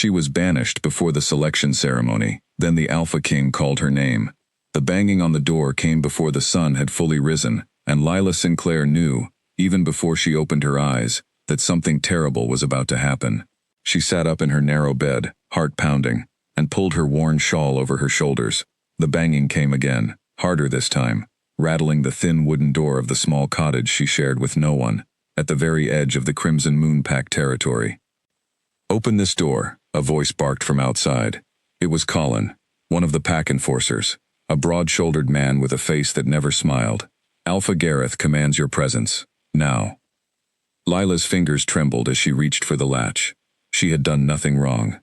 She was banished before the selection ceremony, then the Alpha King called her name. The banging on the door came before the sun had fully risen, and Lila Sinclair knew, even before she opened her eyes, that something terrible was about to happen. She sat up in her narrow bed, heart pounding, and pulled her worn shawl over her shoulders. The banging came again, harder this time, rattling the thin wooden door of the small cottage she shared with no one, at the very edge of the Crimson Moon Pack territory. "Open this door," a voice barked from outside. It was Colin, one of the pack enforcers, a broad-shouldered man with a face that never smiled. "Alpha Gareth commands your presence, now." Lila's fingers trembled as she reached for the latch. She had done nothing wrong.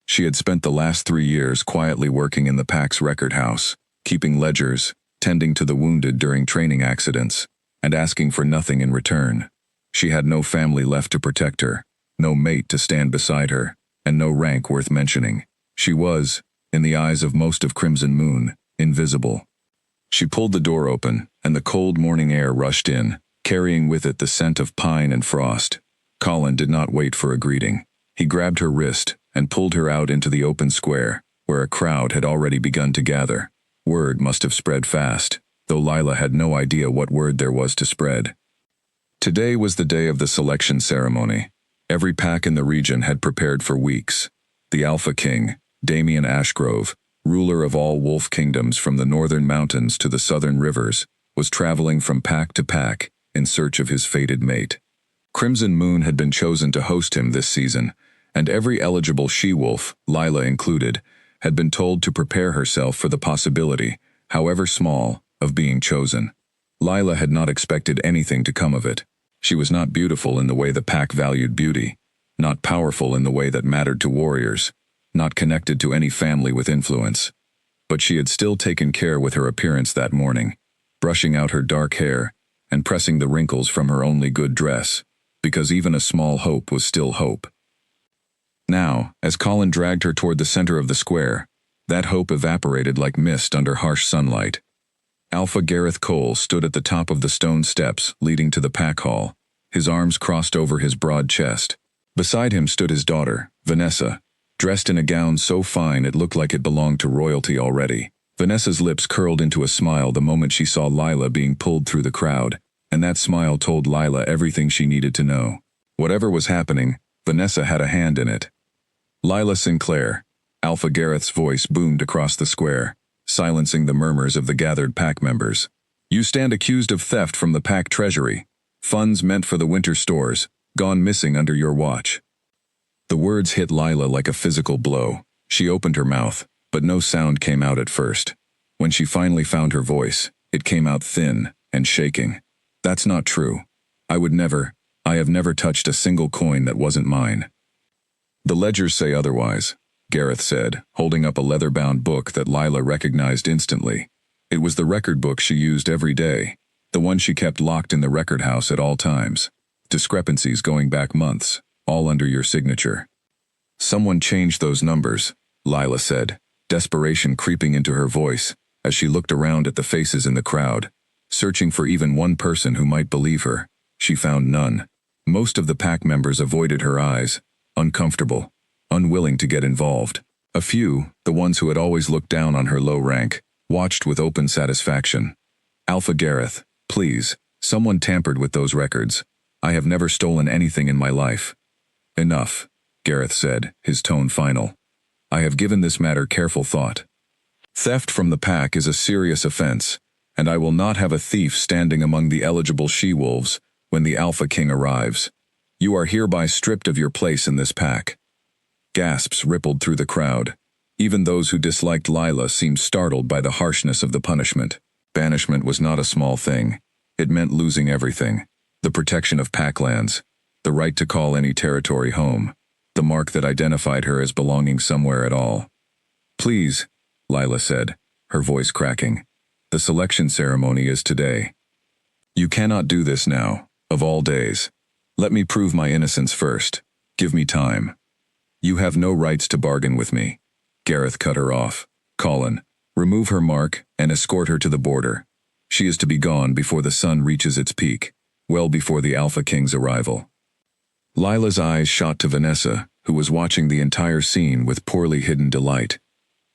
She had spent the last 3 years quietly working in the pack's record house, keeping ledgers, tending to the wounded during training accidents, and asking for nothing in return. She had no family left to protect her, no mate to stand beside her, and no rank worth mentioning. She was, in the eyes of most of Crimson Moon, invisible. She pulled the door open, and the cold morning air rushed in, carrying with it the scent of pine and frost. Colin did not wait for a greeting. He grabbed her wrist and pulled her out into the open square, where a crowd had already begun to gather. Word must have spread fast, though Lila had no idea what word there was to spread. Today was the day of the selection ceremony. Every pack in the region had prepared for weeks. The Alpha King, Damian Ashgrove, ruler of all wolf kingdoms from the northern mountains to the southern rivers, was traveling from pack to pack in search of his fated mate. Crimson Moon had been chosen to host him this season, and every eligible she-wolf, Lila included, had been told to prepare herself for the possibility, however small, of being chosen. Lila had not expected anything to come of it. She was not beautiful in the way the pack valued beauty, not powerful in the way that mattered to warriors, not connected to any family with influence. But she had still taken care with her appearance that morning, brushing out her dark hair and pressing the wrinkles from her only good dress, because even a small hope was still hope. Now, as Colin dragged her toward the center of the square, that hope evaporated like mist under harsh sunlight. Alpha Gareth Cole stood at the top of the stone steps leading to the pack hall, his arms crossed over his broad chest. Beside him stood his daughter, Vanessa, dressed in a gown so fine it looked like it belonged to royalty already. Vanessa's lips curled into a smile the moment she saw Lila being pulled through the crowd, and that smile told Lila everything she needed to know. Whatever was happening, Vanessa had a hand in it. "Lila Sinclair," Alpha Gareth's voice boomed across the square, silencing the murmurs of the gathered pack members. "You stand accused of theft from the pack treasury. Funds meant for the winter stores, gone missing under your watch." The words hit Lila like a physical blow. She opened her mouth, but no sound came out at first. When she finally found her voice, it came out thin and shaking. "That's not true. I have never touched a single coin that wasn't mine." "The ledgers say otherwise," Gareth said, holding up a leather-bound book that Lila recognized instantly. It was the record book she used every day, the one she kept locked in the record house at all times. Discrepancies going back months, all under your signature. "Someone changed those numbers," Lila said, desperation creeping into her voice as she looked around at the faces in the crowd, searching for even one person who might believe her. She found none. Most of the pack members avoided her eyes, uncomfortable, unwilling to get involved. A few, the ones who had always looked down on her low rank, watched with open satisfaction. "Alpha Gareth, please, someone tampered with those records. I have never stolen anything in my life." "Enough," Gareth said, his tone final. "I have given this matter careful thought. Theft from the pack is a serious offense, and I will not have a thief standing among the eligible she-wolves when the Alpha King arrives. You are hereby stripped of your place in this pack." Gasps rippled through the crowd. Even those who disliked Lila seemed startled by the harshness of the punishment. Banishment was not a small thing. It meant losing everything. The protection of packlands, the right to call any territory home, the mark that identified her as belonging somewhere at all. "Please," Lila said, her voice cracking. "The selection ceremony is today. You cannot do this now, of all days. Let me prove my innocence first. Give me time." "You have no rights to bargain with me." Gareth cut her off. "Colin, remove her mark and escort her to the border. She is to be gone before the sun reaches its peak, well before the Alpha King's arrival." Lila's eyes shot to Vanessa, who was watching the entire scene with poorly hidden delight.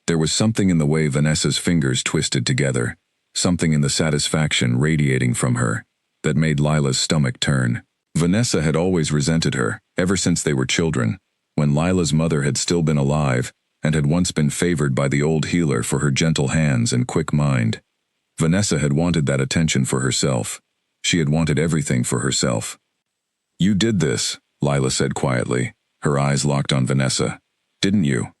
There was something in the way Vanessa's fingers twisted together, something in the satisfaction radiating from her, that made Lila's stomach turn. Vanessa had always resented her, ever since they were children, when Lila's mother had still been alive and had once been favored by the old healer for her gentle hands and quick mind. Vanessa had wanted that attention for herself. She had wanted everything for herself. "You did this," Lila said quietly, her eyes locked on Vanessa. "Didn't you?"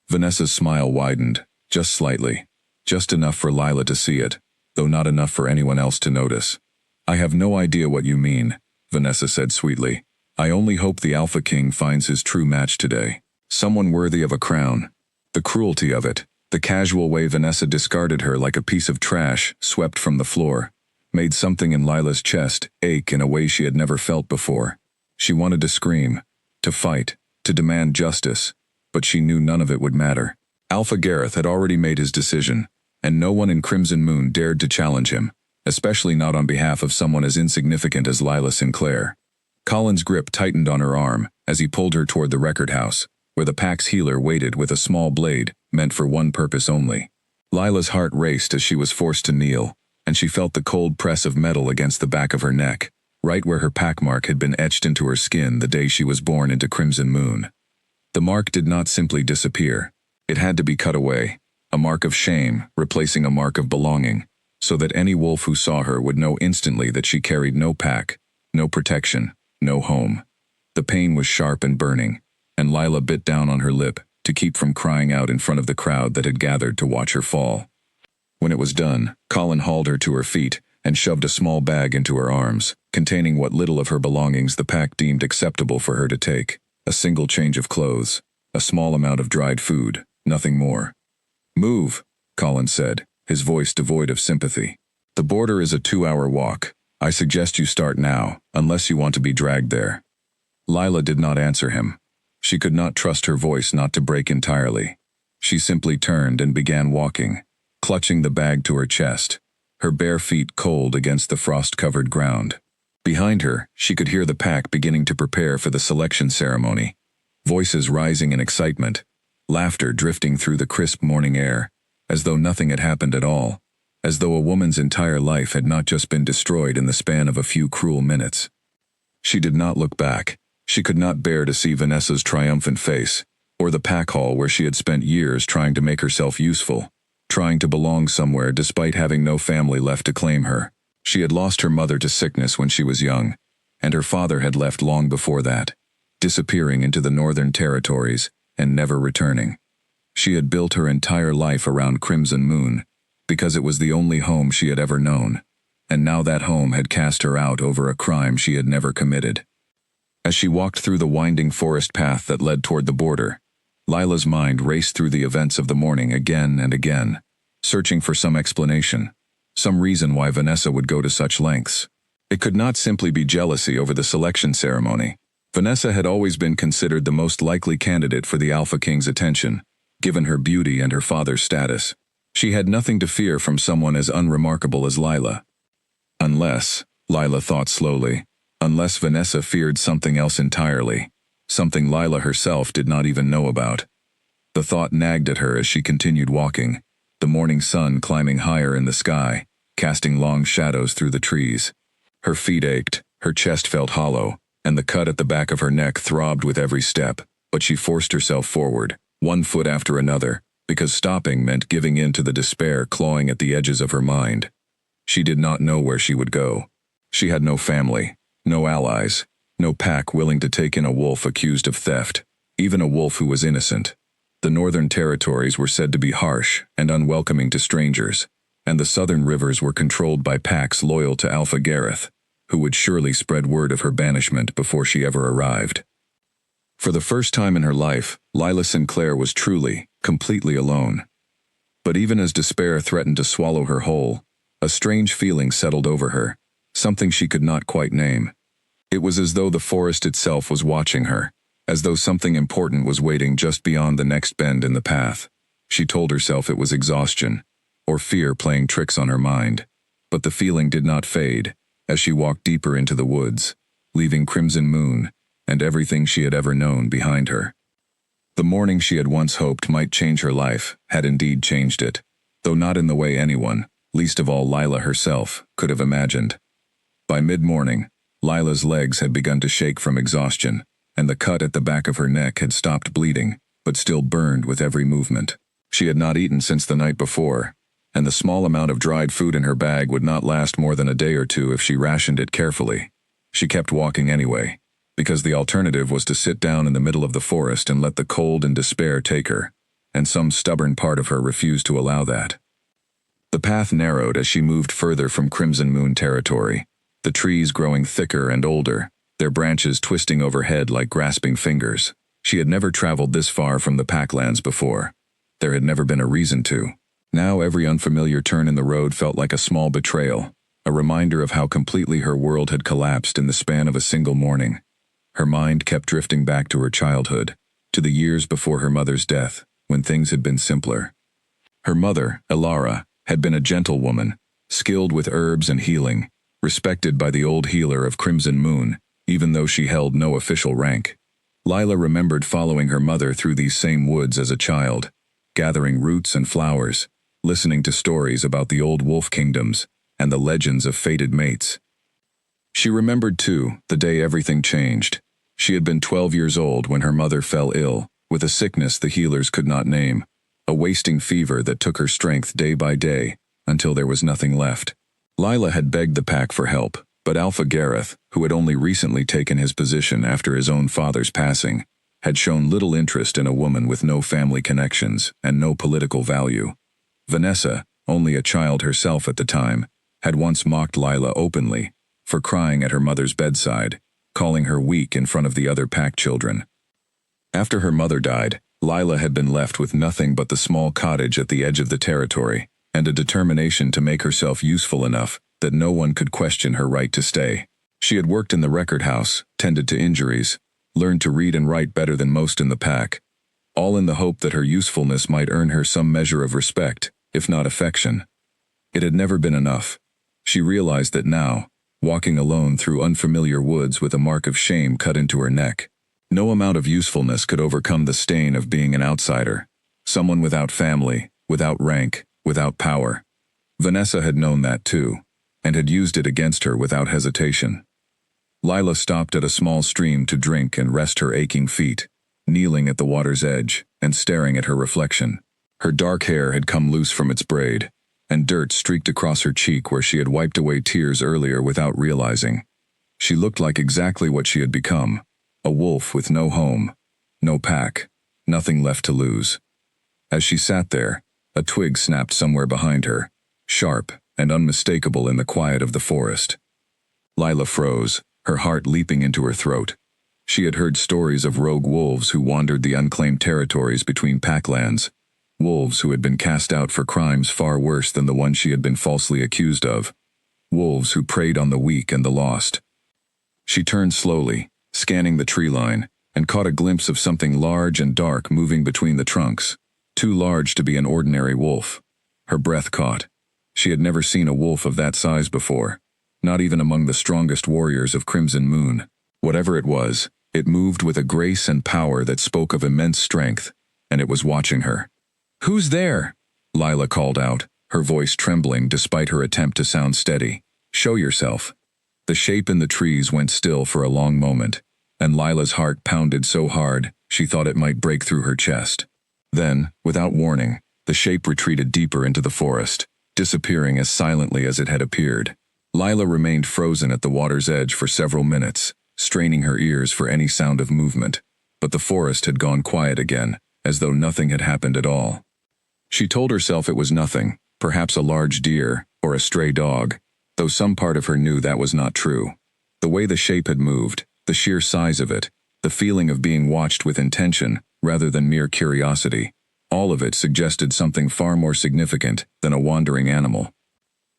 Vanessa's smile widened, just slightly, just enough for Lila to see it, though not enough for anyone else to notice. "I have no idea what you mean," Vanessa said sweetly. "I only hope the Alpha King finds his true match today. Someone worthy of a crown." The cruelty of it, the casual way Vanessa discarded her like a piece of trash swept from the floor, made something in Lila's chest ache in a way she had never felt before. She wanted to scream, to fight, to demand justice, but she knew none of it would matter. Alpha Gareth had already made his decision, and no one in Crimson Moon dared to challenge him, especially not on behalf of someone as insignificant as Lila Sinclair. Colin's grip tightened on her arm as he pulled her toward the record house, where the pack's healer waited with a small blade meant for one purpose only. Lila's heart raced as she was forced to kneel, and she felt the cold press of metal against the back of her neck, right where her pack mark had been etched into her skin the day she was born into Crimson Moon. The mark did not simply disappear. It had to be cut away, a mark of shame replacing a mark of belonging, so that any wolf who saw her would know instantly that she carried no pack, no protection, no home. The pain was sharp and burning, and Lila bit down on her lip to keep from crying out in front of the crowd that had gathered to watch her fall. When it was done, Colin hauled her to her feet and shoved a small bag into her arms, containing what little of her belongings the pack deemed acceptable for her to take. A single change of clothes, a small amount of dried food, nothing more. "Move," Colin said, his voice devoid of sympathy. "The border is a 2-hour walk. I suggest you start now, unless you want to be dragged there." Lila did not answer him. She could not trust her voice not to break entirely. She simply turned and began walking, clutching the bag to her chest, her bare feet cold against the frost-covered ground. Behind her, she could hear the pack beginning to prepare for the selection ceremony, voices rising in excitement, laughter drifting through the crisp morning air, as though nothing had happened at all, as though a woman's entire life had not just been destroyed in the span of a few cruel minutes. She did not look back. She could not bear to see Vanessa's triumphant face, or the pack hall where she had spent years trying to make herself useful, trying to belong somewhere despite having no family left to claim her. She had lost her mother to sickness when she was young, and her father had left long before that, disappearing into the Northern Territories and never returning. She had built her entire life around Crimson Moon, because it was the only home she had ever known, and now that home had cast her out over a crime she had never committed. As she walked through the winding forest path that led toward the border, Lila's mind raced through the events of the morning again and again, searching for some explanation, some reason why Vanessa would go to such lengths. It could not simply be jealousy over the selection ceremony. Vanessa had always been considered the most likely candidate for the Alpha King's attention, given her beauty and her father's status. She had nothing to fear from someone as unremarkable as Lila. Unless, Lila thought slowly, unless Vanessa feared something else entirely, something Lila herself did not even know about. The thought nagged at her as she continued walking, the morning sun climbing higher in the sky, casting long shadows through the trees. Her feet ached, her chest felt hollow, and the cut at the back of her neck throbbed with every step, but she forced herself forward, one foot after another, because stopping meant giving in to the despair clawing at the edges of her mind. She did not know where she would go. She had no family, no allies, no pack willing to take in a wolf accused of theft, even a wolf who was innocent. The Northern Territories were said to be harsh and unwelcoming to strangers, and the southern rivers were controlled by packs loyal to Alpha Gareth, who would surely spread word of her banishment before she ever arrived. For the first time in her life, Lila Sinclair was truly, completely alone. But even as despair threatened to swallow her whole, a strange feeling settled over her, something she could not quite name. It was as though the forest itself was watching her, as though something important was waiting just beyond the next bend in the path. She told herself it was exhaustion, or fear playing tricks on her mind, but the feeling did not fade as she walked deeper into the woods, leaving Crimson Moon, and everything she had ever known behind her. The morning she had once hoped might change her life had indeed changed it, though not in the way anyone, least of all Lila herself, could have imagined. By mid-morning, Lila's legs had begun to shake from exhaustion, and the cut at the back of her neck had stopped bleeding, but still burned with every movement. She had not eaten since the night before, and the small amount of dried food in her bag would not last more than a day or two if she rationed it carefully. She kept walking anyway, because the alternative was to sit down in the middle of the forest and let the cold and despair take her, and some stubborn part of her refused to allow that. The path narrowed as she moved further from Crimson Moon territory, the trees growing thicker and older, their branches twisting overhead like grasping fingers. She had never traveled this far from the Packlands before. There had never been a reason to. Now every unfamiliar turn in the road felt like a small betrayal, a reminder of how completely her world had collapsed in the span of a single morning. Her mind kept drifting back to her childhood, to the years before her mother's death, when things had been simpler. Her mother, Elara, had been a gentle woman, skilled with herbs and healing, respected by the old healer of Crimson Moon, even though she held no official rank. Lila remembered following her mother through these same woods as a child, gathering roots and flowers, listening to stories about the old wolf kingdoms and the legends of fated mates. She remembered, too, the day everything changed. She had been 12 years old when her mother fell ill, with a sickness the healers could not name, a wasting fever that took her strength day by day, until there was nothing left. Lila had begged the pack for help, but Alpha Gareth, who had only recently taken his position after his own father's passing, had shown little interest in a woman with no family connections and no political value. Vanessa, only a child herself at the time, had once mocked Lila openly for crying at her mother's bedside, calling her weak in front of the other pack children. After her mother died, Lila had been left with nothing but the small cottage at the edge of the territory, and a determination to make herself useful enough that no one could question her right to stay. She had worked in the record house, tended to injuries, learned to read and write better than most in the pack, all in the hope that her usefulness might earn her some measure of respect, if not affection. It had never been enough. She realized that now, walking alone through unfamiliar woods with a mark of shame cut into her neck, no amount of usefulness could overcome the stain of being an outsider, someone without family, without rank, without power. Vanessa had known that too, and had used it against her without hesitation. Lila stopped at a small stream to drink and rest her aching feet, kneeling at the water's edge and staring at her reflection. Her dark hair had come loose from its braid, and dirt streaked across her cheek where she had wiped away tears earlier without realizing. She looked like exactly what she had become, a wolf with no home, no pack, nothing left to lose. As she sat there, a twig snapped somewhere behind her, sharp and unmistakable in the quiet of the forest. Lila froze, her heart leaping into her throat. She had heard stories of rogue wolves who wandered the unclaimed territories between packlands, wolves who had been cast out for crimes far worse than the one she had been falsely accused of, wolves who preyed on the weak and the lost. She turned slowly, scanning the tree line, and caught a glimpse of something large and dark moving between the trunks, too large to be an ordinary wolf. Her breath caught. She had never seen a wolf of that size before, not even among the strongest warriors of Crimson Moon. Whatever it was, it moved with a grace and power that spoke of immense strength, and it was watching her. "Who's there?" Lila called out, her voice trembling despite her attempt to sound steady. "Show yourself." The shape in the trees went still for a long moment, and Lila's heart pounded so hard she thought it might break through her chest. Then, without warning, the shape retreated deeper into the forest, disappearing as silently as it had appeared. Lila remained frozen at the water's edge for several minutes, straining her ears for any sound of movement, but the forest had gone quiet again, as though nothing had happened at all. She told herself it was nothing, perhaps a large deer, or a stray dog, though some part of her knew that was not true. The way the shape had moved, the sheer size of it, the feeling of being watched with intention rather than mere curiosity, all of it suggested something far more significant than a wandering animal.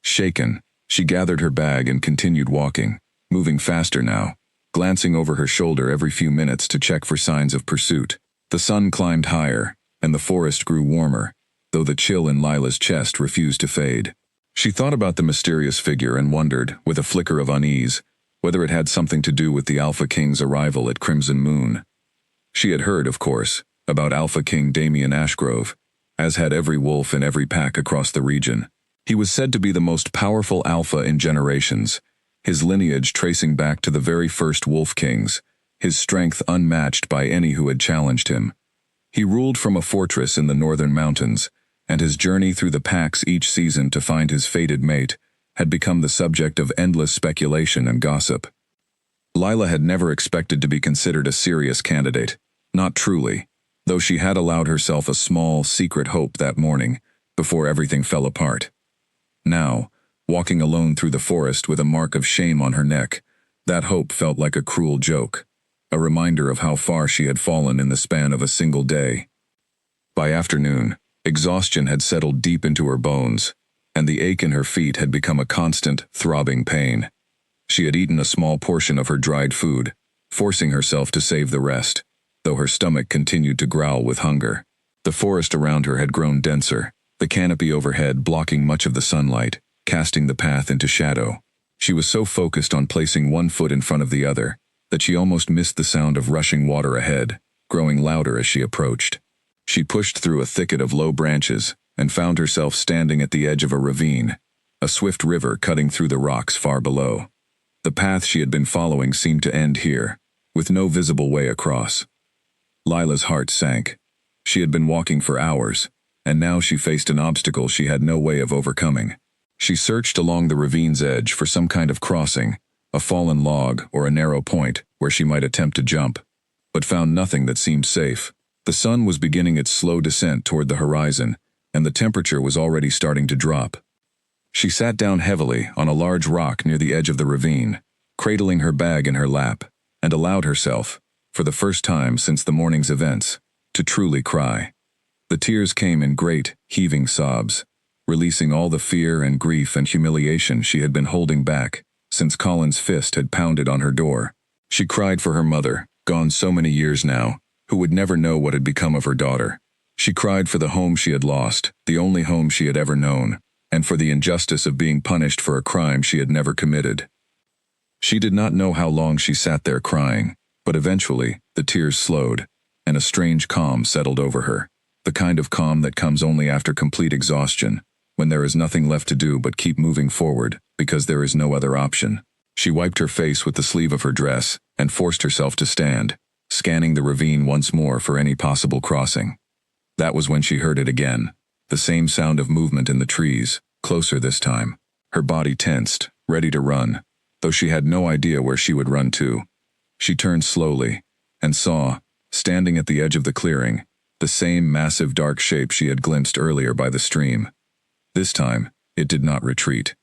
Shaken, she gathered her bag and continued walking, moving faster now, glancing over her shoulder every few minutes to check for signs of pursuit. The sun climbed higher, and the forest grew warmer, though the chill in Lila's chest refused to fade. She thought about the mysterious figure and wondered, with a flicker of unease, whether it had something to do with the Alpha King's arrival at Crimson Moon. She had heard, of course, about Alpha King Damien Ashgrove, as had every wolf in every pack across the region. He was said to be the most powerful alpha in generations, his lineage tracing back to the very first wolf kings, his strength unmatched by any who had challenged him. He ruled from a fortress in the northern mountains, and his journey through the packs each season to find his fated mate had become the subject of endless speculation and gossip. Lila had never expected to be considered a serious candidate, not truly, though she had allowed herself a small, secret hope that morning, before everything fell apart. Now, walking alone through the forest with a mark of shame on her neck, that hope felt like a cruel joke, a reminder of how far she had fallen in the span of a single day. By afternoon, exhaustion had settled deep into her bones, and the ache in her feet had become a constant, throbbing pain. She had eaten a small portion of her dried food, forcing herself to save the rest, though her stomach continued to growl with hunger. The forest around her had grown denser, the canopy overhead blocking much of the sunlight, casting the path into shadow. She was so focused on placing one foot in front of the other that she almost missed the sound of rushing water ahead, growing louder as she approached. She pushed through a thicket of low branches and found herself standing at the edge of a ravine, a swift river cutting through the rocks far below. The path she had been following seemed to end here, with no visible way across. Lila's heart sank. She had been walking for hours, and now she faced an obstacle she had no way of overcoming. She searched along the ravine's edge for some kind of crossing, a fallen log or a narrow point where she might attempt to jump, but found nothing that seemed safe. The sun was beginning its slow descent toward the horizon, and the temperature was already starting to drop. She sat down heavily on a large rock near the edge of the ravine, cradling her bag in her lap, and allowed herself, for the first time since the morning's events, to truly cry. The tears came in great, heaving sobs, releasing all the fear and grief and humiliation she had been holding back since Colin's fist had pounded on her door. She cried for her mother, gone so many years now, who would never know what had become of her daughter. She cried for the home she had lost, the only home she had ever known, and for the injustice of being punished for a crime she had never committed. She did not know how long she sat there crying, but eventually the tears slowed, and a strange calm settled over her, the kind of calm that comes only after complete exhaustion, when there is nothing left to do but keep moving forward, because there is no other option. She wiped her face with the sleeve of her dress and forced herself to stand, scanning the ravine once more for any possible crossing. That was when she heard it again, the same sound of movement in the trees, closer this time. Her body tensed, ready to run, though she had no idea where she would run to. She turned slowly, and saw, standing at the edge of the clearing, the same massive dark shape she had glimpsed earlier by the stream. This time, it did not retreat.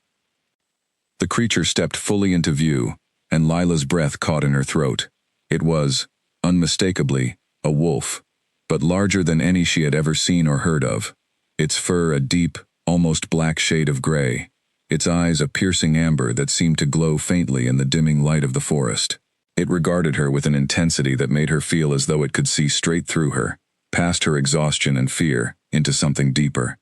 The creature stepped fully into view, and Lila's breath caught in her throat. It was, unmistakably, a wolf, but larger than any she had ever seen or heard of. Its fur a deep, almost black shade of gray, its eyes a piercing amber that seemed to glow faintly in the dimming light of the forest. It regarded her with an intensity that made her feel as though it could see straight through her, past her exhaustion and fear, into something deeper.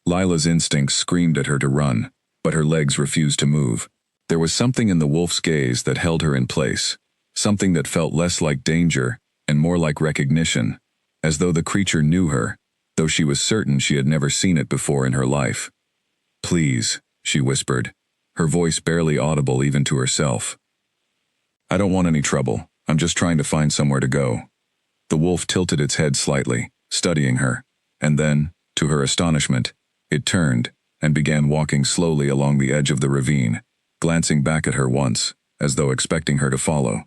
Lila's instincts screamed at her to run, but her legs refused to move. There was something in the wolf's gaze that held her in place, something that felt less like danger and more like recognition, as though the creature knew her, though she was certain she had never seen it before in her life. "Please," she whispered, her voice barely audible even to herself. "I don't want any trouble. I'm just trying to find somewhere to go." The wolf tilted its head slightly, studying her, and then, to her astonishment, it turned and began walking slowly along the edge of the ravine, glancing back at her once, as though expecting her to follow.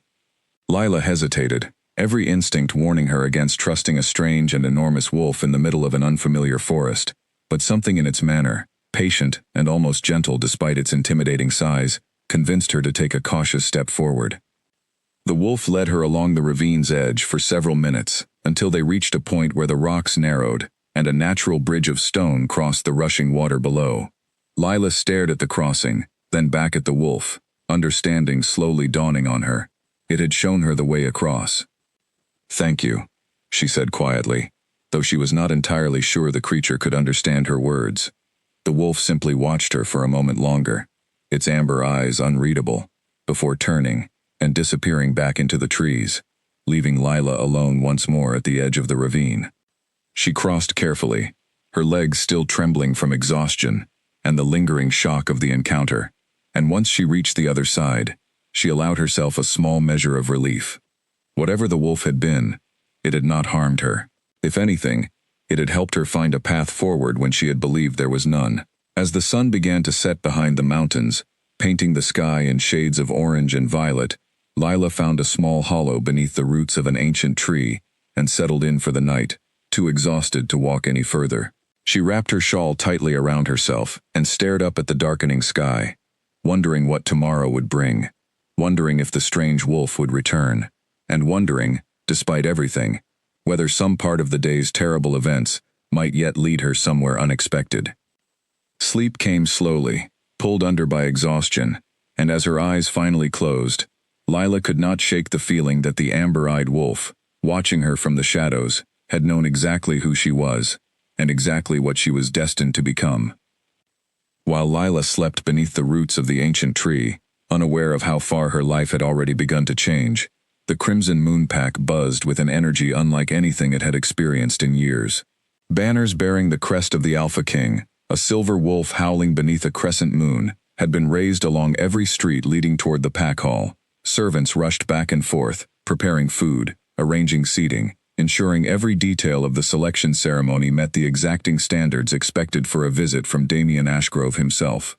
Lila hesitated, every instinct warning her against trusting a strange and enormous wolf in the middle of an unfamiliar forest, but something in its manner, patient and almost gentle despite its intimidating size, convinced her to take a cautious step forward. The wolf led her along the ravine's edge for several minutes, until they reached a point where the rocks narrowed, and a natural bridge of stone crossed the rushing water below. Lila stared at the crossing, then back at the wolf, understanding slowly dawning on her. It had shown her the way across. "Thank you," she said quietly, though she was not entirely sure the creature could understand her words. The wolf simply watched her for a moment longer, its amber eyes unreadable. before turning and disappearing back into the trees, leaving Lila alone once more at the edge of the ravine. She crossed carefully, her legs still trembling from exhaustion and the lingering shock of the encounter, and once she reached the other side, she allowed herself a small measure of relief. Whatever the wolf had been, it had not harmed her. If anything, it had helped her find a path forward when she had believed there was none. As the sun began to set behind the mountains, painting the sky in shades of orange and violet, Lila found a small hollow beneath the roots of an ancient tree and settled in for the night, too exhausted to walk any further. She wrapped her shawl tightly around herself and stared up at the darkening sky, wondering what tomorrow would bring, wondering if the strange wolf would return, and wondering, despite everything, whether some part of the day's terrible events might yet lead her somewhere unexpected. Sleep came slowly, pulled under by exhaustion, and as her eyes finally closed, Lila could not shake the feeling that the amber-eyed wolf, watching her from the shadows, had known exactly who she was, and exactly what she was destined to become. While Lila slept beneath the roots of the ancient tree, unaware of how far her life had already begun to change, the Crimson Moon Pack buzzed with an energy unlike anything it had experienced in years. Banners bearing the crest of the Alpha King, a silver wolf howling beneath a crescent moon, had been raised along every street leading toward the pack hall. Servants rushed back and forth, preparing food, arranging seating, ensuring every detail of the selection ceremony met the exacting standards expected for a visit from Damien Ashgrove himself.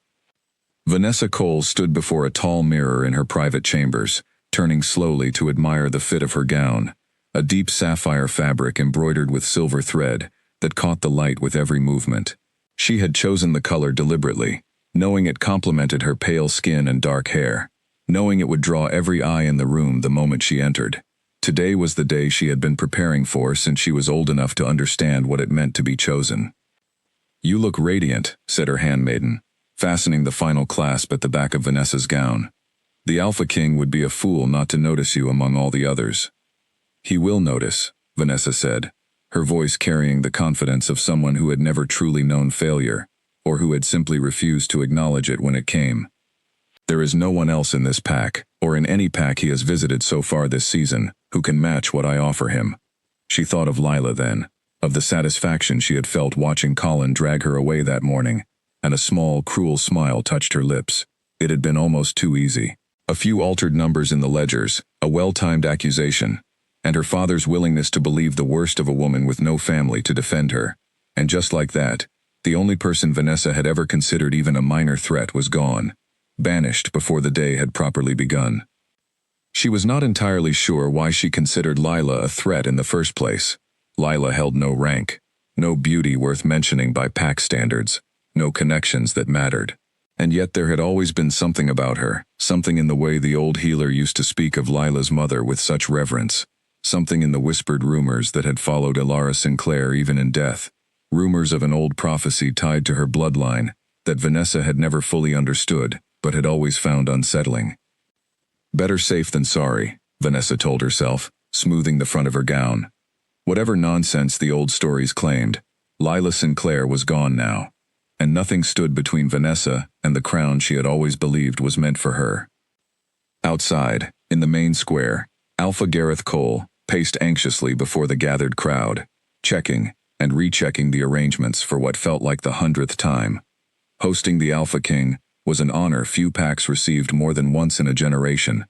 Vanessa Cole stood before a tall mirror in her private chambers, turning slowly to admire the fit of her gown, a deep sapphire fabric embroidered with silver thread that caught the light with every movement. She had chosen the color deliberately, knowing it complemented her pale skin and dark hair, knowing it would draw every eye in the room the moment she entered. Today was the day she had been preparing for since she was old enough to understand what it meant to be chosen. "You look radiant," said her handmaiden, fastening the final clasp at the back of Vanessa's gown. "The Alpha King would be a fool not to notice you among all the others." "He will notice," Vanessa said, her voice carrying the confidence of someone who had never truly known failure, or who had simply refused to acknowledge it when it came. "There is no one else in this pack, or in any pack he has visited so far this season, who can match what I offer him." She thought of Lila then, of the satisfaction she had felt watching Colin drag her away that morning, and a small, cruel smile touched her lips. It had been almost too easy. A few altered numbers in the ledgers, a well-timed accusation, and her father's willingness to believe the worst of a woman with no family to defend her. And just like that, the only person Vanessa had ever considered even a minor threat was gone, banished before the day had properly begun. She was not entirely sure why she considered Lila a threat in the first place. Lila held no rank, no beauty worth mentioning by pack standards, no connections that mattered. And yet there had always been something about her, something in the way the old healer used to speak of Lila's mother with such reverence, something in the whispered rumors that had followed Elara Sinclair even in death, rumors of an old prophecy tied to her bloodline that Vanessa had never fully understood, but had always found unsettling. Better safe than sorry, Vanessa told herself, smoothing the front of her gown. Whatever nonsense the old stories claimed, Lila Sinclair was gone now, and nothing stood between Vanessa and the crown she had always believed was meant for her. Outside, in the main square, Alpha Gareth Cole paced anxiously before the gathered crowd, checking and rechecking the arrangements for what felt like the 100th time. Hosting the Alpha King was an honor few packs received more than once in a generation,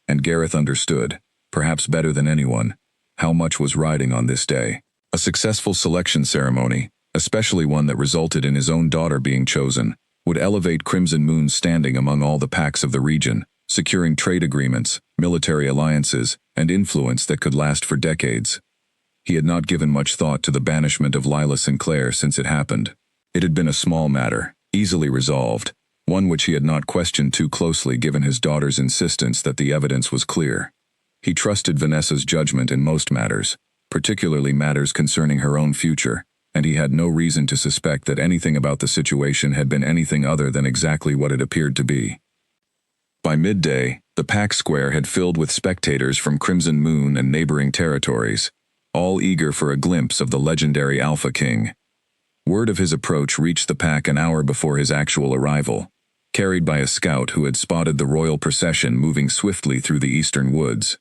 and Gareth understood, perhaps better than anyone, how much was riding on this day. A successful selection ceremony, especially one that resulted in his own daughter being chosen, would elevate Crimson Moon's standing among all the packs of the region, securing trade agreements, military alliances, and influence that could last for decades. He had not given much thought to the banishment of Lila Sinclair since it happened. It had been a small matter, easily resolved, one which he had not questioned too closely given his daughter's insistence that the evidence was clear. He trusted Vanessa's judgment in most matters, particularly matters concerning her own future, and he had no reason to suspect that anything about the situation had been anything other than exactly what it appeared to be. By midday, the pack square had filled with spectators from Crimson Moon and neighboring territories, all eager for a glimpse of the legendary Alpha King. Word of his approach reached the pack an hour before his actual arrival. carried by a scout who had spotted the royal procession moving swiftly through the eastern woods.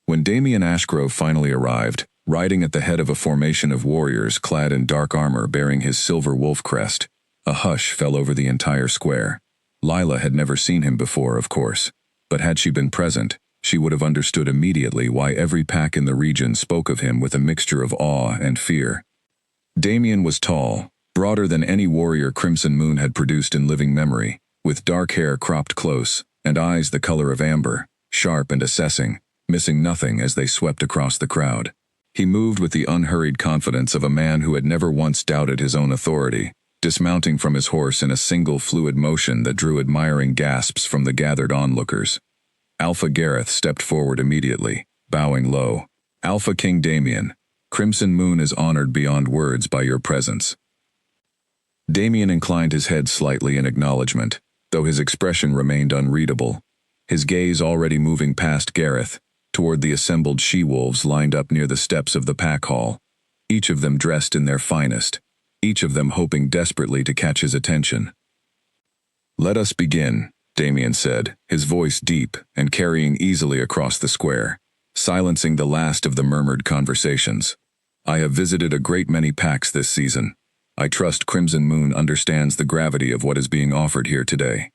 When Damian Ashgrove finally arrived, riding at the head of a formation of warriors clad in dark armor bearing his silver wolf crest, a hush fell over the entire square. Lila had never seen him before, of course, but had she been present, she would have understood immediately why every pack in the region spoke of him with a mixture of awe and fear. Damian was tall, broader than any warrior Crimson Moon had produced in living memory, with dark hair cropped close, and eyes the color of amber, sharp and assessing, missing nothing as they swept across the crowd. He moved with the unhurried confidence of a man who had never once doubted his own authority, dismounting from his horse in a single fluid motion that drew admiring gasps from the gathered onlookers. Alpha Gareth stepped forward immediately, bowing low. "Alpha King Damian, Crimson Moon is honored beyond words by your presence." Damian inclined his head slightly in acknowledgement, though his expression remained unreadable, his gaze already moving past Gareth, toward the assembled she-wolves lined up near the steps of the pack hall, each of them dressed in their finest, each of them hoping desperately to catch his attention. "Let us begin," Damian said, his voice deep and carrying easily across the square, silencing the last of the murmured conversations. "I have visited a great many packs this season. I trust Crimson Moon understands the gravity of what is being offered here today."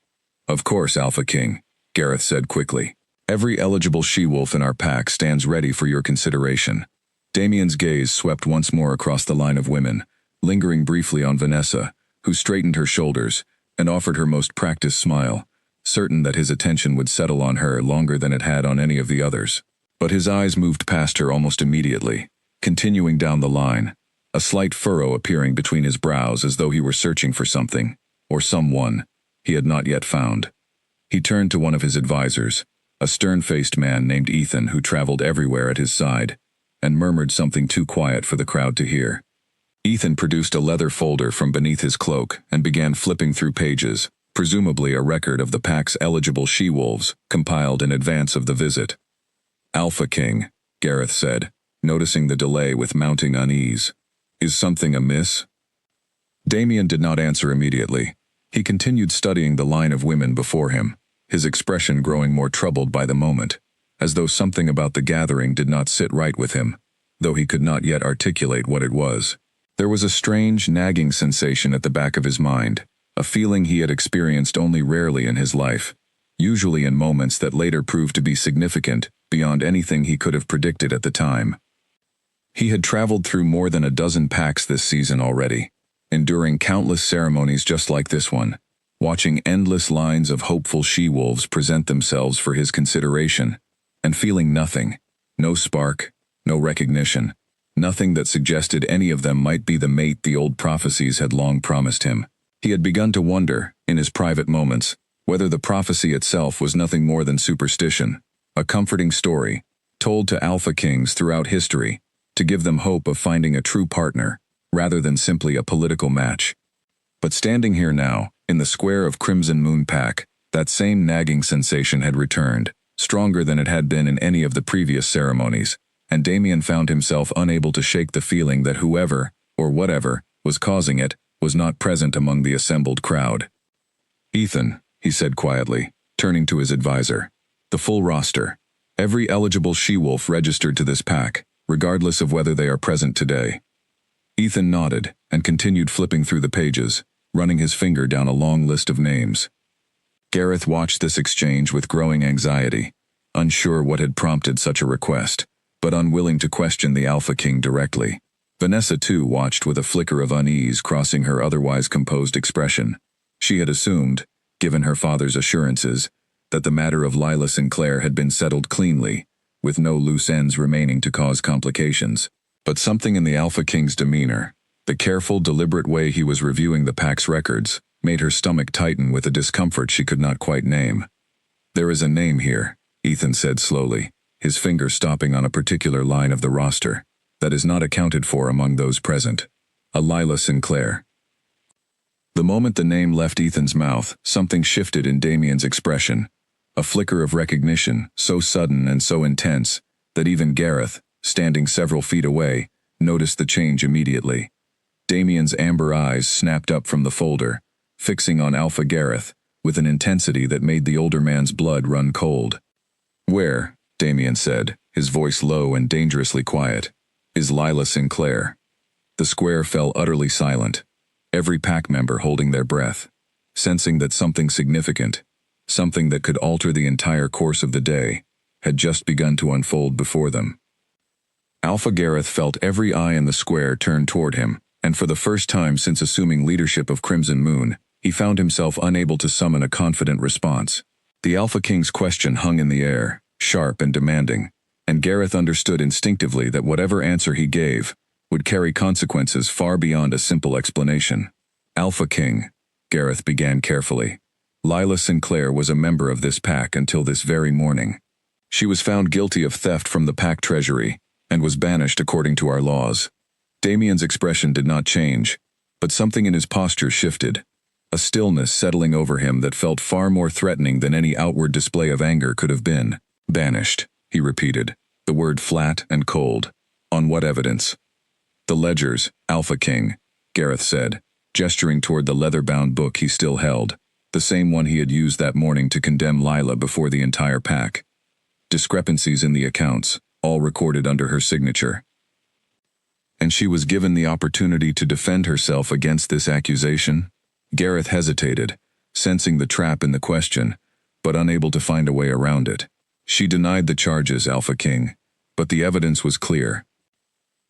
"Of course, Alpha King," Gareth said quickly. "Every eligible she-wolf in our pack stands ready for your consideration." Damian's gaze swept once more across the line of women, lingering briefly on Vanessa, who straightened her shoulders and offered her most practiced smile, certain that his attention would settle on her longer than it had on any of the others. But his eyes moved past her almost immediately, continuing down the line, a slight furrow appearing between his brows as though he were searching for something, or someone, he had not yet found. He turned to one of his advisors, a stern-faced man named Ethan who traveled everywhere at his side, and murmured something too quiet for the crowd to hear. Ethan produced a leather folder from beneath his cloak and began flipping through pages, presumably a record of the pack's eligible she-wolves, compiled in advance of the visit. "Alpha King," Gareth said, noticing the delay with mounting unease. "Is something amiss?" Damian did not answer immediately. He continued studying the line of women before him, his expression growing more troubled by the moment, as though something about the gathering did not sit right with him, though he could not yet articulate what it was. There was a strange, nagging sensation at the back of his mind, a feeling he had experienced only rarely in his life, usually in moments that later proved to be significant beyond anything he could have predicted at the time. He had traveled through more than a dozen packs this season already, enduring countless ceremonies just like this one, watching endless lines of hopeful she-wolves present themselves for his consideration, and feeling nothing, no spark, no recognition, nothing that suggested any of them might be the mate the old prophecies had long promised him. He had begun to wonder, in his private moments, whether the prophecy itself was nothing more than superstition, a comforting story, told to Alpha Kings throughout history, to give them hope of finding a true partner, rather than simply a political match. But standing here now, in the square of Crimson Moon Pack, that same nagging sensation had returned, stronger than it had been in any of the previous ceremonies, and Damian found himself unable to shake the feeling that whoever, or whatever, was causing it, was not present among the assembled crowd. "Ethan," he said quietly, turning to his advisor, "the full roster. Every eligible she-wolf registered to this pack, regardless of whether they are present today." Ethan nodded and continued flipping through the pages, running his finger down a long list of names. Gareth watched this exchange with growing anxiety, unsure what had prompted such a request, but unwilling to question the Alpha King directly. Vanessa too watched with a flicker of unease crossing her otherwise composed expression. She had assumed, given her father's assurances, that the matter of Lila Sinclair had been settled cleanly, with no loose ends remaining to cause complications. But something in the Alpha King's demeanor, the careful, deliberate way he was reviewing the pack's records, made her stomach tighten with a discomfort she could not quite name. "There is a name here," Ethan said slowly, his finger stopping on a particular line of the roster, "that is not accounted for among those present. A Lila Sinclair." The moment the name left Ethan's mouth, something shifted in Damian's expression, a flicker of recognition so sudden and so intense that even Gareth, standing several feet away, noticed the change immediately. Damian's amber eyes snapped up from the folder, fixing on Alpha Gareth, with an intensity that made the older man's blood run cold. "Where," Damien said, his voice low and dangerously quiet, "is Lila Sinclair?" The square fell utterly silent, every pack member holding their breath, sensing that something significant, something that could alter the entire course of the day, had just begun to unfold before them. Alpha Gareth felt every eye in the square turn toward him, and for the first time since assuming leadership of Crimson Moon, he found himself unable to summon a confident response. The Alpha King's question hung in the air, sharp and demanding, and Gareth understood instinctively that whatever answer he gave would carry consequences far beyond a simple explanation. "Alpha King," Gareth began carefully. "Lila Sinclair was a member of this pack until this very morning. She was found guilty of theft from the pack treasury, and was banished according to our laws." Damien's expression did not change, but something in his posture shifted, a stillness settling over him that felt far more threatening than any outward display of anger could have been. "Banished," he repeated, the word flat and cold. "On what evidence?" "The ledgers, Alpha King," Gareth said, gesturing toward the leather-bound book he still held, the same one he had used that morning to condemn Lila before the entire pack. Discrepancies in the accounts, all recorded under her signature. "And she was given the opportunity to defend herself against this accusation?" Gareth hesitated, sensing the trap in the question, but unable to find a way around it. "She denied the charges, Alpha King, but the evidence was clear."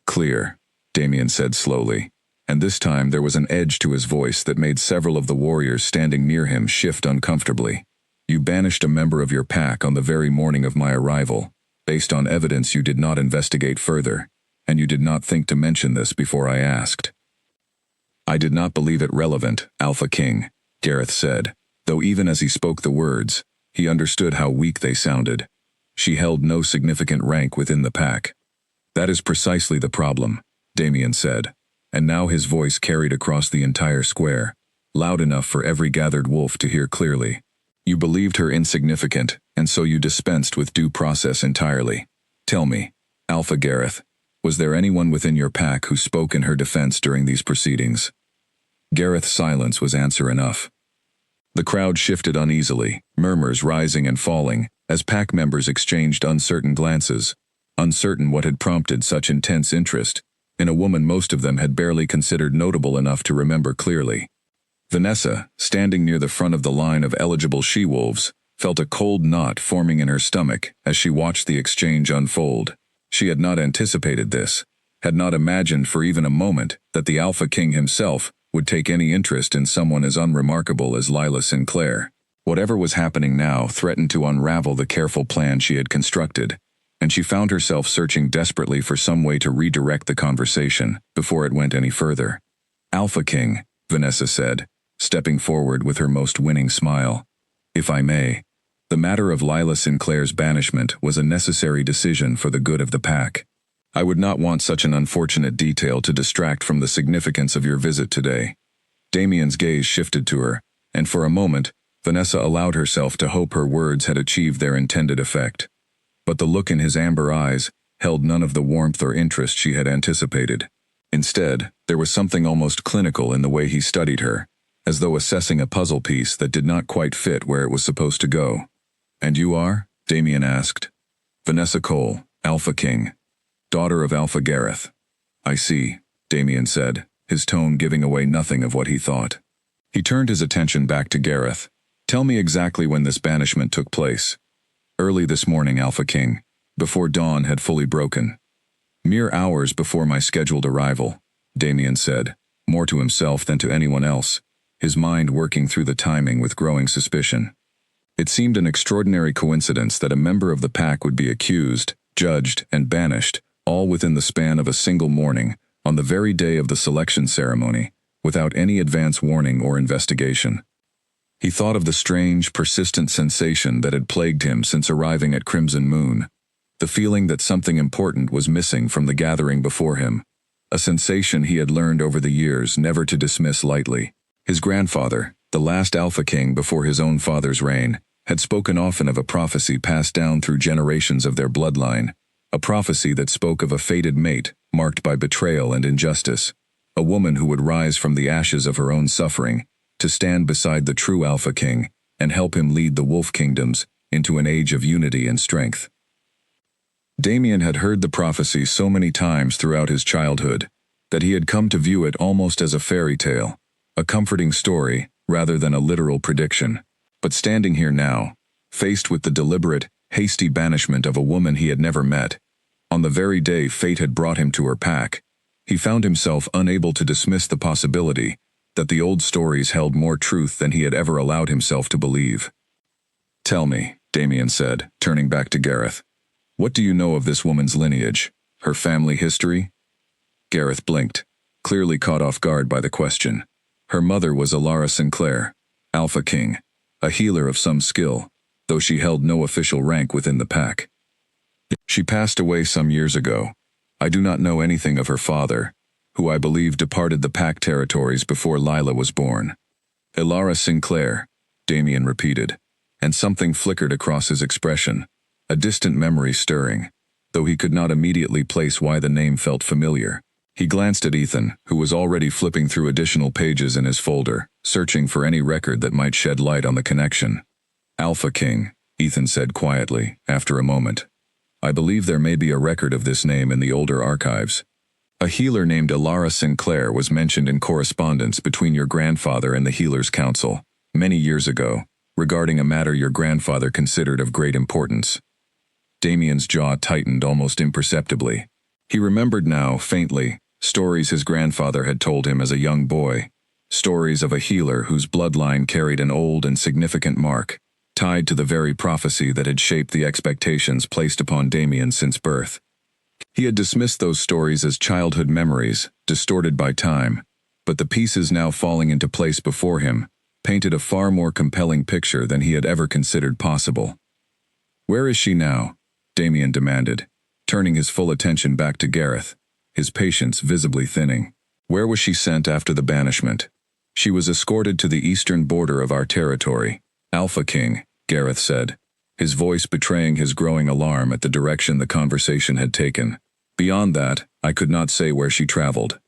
"Clear," Damien said slowly, and this time there was an edge to his voice that made several of the warriors standing near him shift uncomfortably. "You banished a member of your pack on the very morning of my arrival, based on evidence you did not investigate further, and you did not think to mention this before I asked." "I did not believe it relevant, Alpha King," Gareth said, though even as he spoke the words, he understood how weak they sounded. She held no significant rank within the pack. "That is precisely the problem," Damien said, and now his voice carried across the entire square, loud enough for every gathered wolf to hear clearly. "You believed her insignificant, and so you dispensed with due process entirely. Tell me, Alpha Gareth, was there anyone within your pack who spoke in her defense during these proceedings?" Gareth's silence was answer enough. The crowd shifted uneasily, murmurs rising and falling, as pack members exchanged uncertain glances, uncertain what had prompted such intense interest, in a woman most of them had barely considered notable enough to remember clearly. Vanessa, standing near the front of the line of eligible she-wolves, felt a cold knot forming in her stomach as she watched the exchange unfold. She had not anticipated this, had not imagined for even a moment that the Alpha King himself would take any interest in someone as unremarkable as Lila Sinclair. Whatever was happening now threatened to unravel the careful plan she had constructed, and she found herself searching desperately for some way to redirect the conversation before it went any further. "Alpha King," Vanessa said, stepping forward with her most winning smile. "If I may, the matter of Lila Sinclair's banishment was a necessary decision for the good of the pack. I would not want such an unfortunate detail to distract from the significance of your visit today." Damien's gaze shifted to her, and for a moment, Vanessa allowed herself to hope her words had achieved their intended effect. But the look in his amber eyes held none of the warmth or interest she had anticipated. Instead, there was something almost clinical in the way he studied her, as though assessing a puzzle piece that did not quite fit where it was supposed to go. "And you are?" Damien asked. "Vanessa Cole, Alpha King, daughter of Alpha Gareth." "I see," Damien said, his tone giving away nothing of what he thought. He turned his attention back to Gareth. "Tell me exactly when this banishment took place." "Early this morning, Alpha King, before dawn had fully broken." "Mere hours before my scheduled arrival," Damien said, more to himself than to anyone else, his mind working through the timing with growing suspicion. It seemed an extraordinary coincidence that a member of the pack would be accused, judged, and banished, all within the span of a single morning, on the very day of the selection ceremony, without any advance warning or investigation. He thought of the strange, persistent sensation that had plagued him since arriving at Crimson Moon, the feeling that something important was missing from the gathering before him, a sensation he had learned over the years never to dismiss lightly. His grandfather, the last Alpha King before his own father's reign, had spoken often of a prophecy passed down through generations of their bloodline, a prophecy that spoke of a fated mate marked by betrayal and injustice, a woman who would rise from the ashes of her own suffering to stand beside the true Alpha King and help him lead the wolf kingdoms into an age of unity and strength. Damien had heard the prophecy so many times throughout his childhood that he had come to view it almost as a fairy tale, a comforting story rather than a literal prediction. But standing here now, faced with the deliberate, hasty banishment of a woman he had never met, on the very day fate had brought him to her pack, he found himself unable to dismiss the possibility that the old stories held more truth than he had ever allowed himself to believe. "Tell me," Damien said, turning back to Gareth. "What do you know of this woman's lineage, her family history?" Gareth blinked, clearly caught off guard by the question. Her mother was Alara Sinclair, Alpha King, a healer of some skill, though she held no official rank within the pack. She passed away some years ago. I do not know anything of her father, who I believe departed the pack territories before Lila was born. Alara Sinclair, Damien repeated, and something flickered across his expression, a distant memory stirring, though he could not immediately place why the name felt familiar. He glanced at Ethan, who was already flipping through additional pages in his folder, searching for any record that might shed light on the connection. "Alpha King," Ethan said quietly, after a moment. "I believe there may be a record of this name in the older archives. A healer named Alara Sinclair was mentioned in correspondence between your grandfather and the Healers' Council, many years ago, regarding a matter your grandfather considered of great importance." Damien's jaw tightened almost imperceptibly. He remembered now, faintly, stories his grandfather had told him as a young boy, stories of a healer whose bloodline carried an old and significant mark, tied to the very prophecy that had shaped the expectations placed upon Damien since birth. He had dismissed those stories as childhood memories, distorted by time, but the pieces now falling into place before him painted a far more compelling picture than he had ever considered possible. "Where is she now?" Damien demanded, turning his full attention back to Gareth, his patience visibly thinning. "Where was she sent after the banishment?" "She was escorted to the eastern border of our territory, Alpha King," Gareth said, his voice betraying his growing alarm at the direction the conversation had taken. "Beyond that, I could not say where she traveled."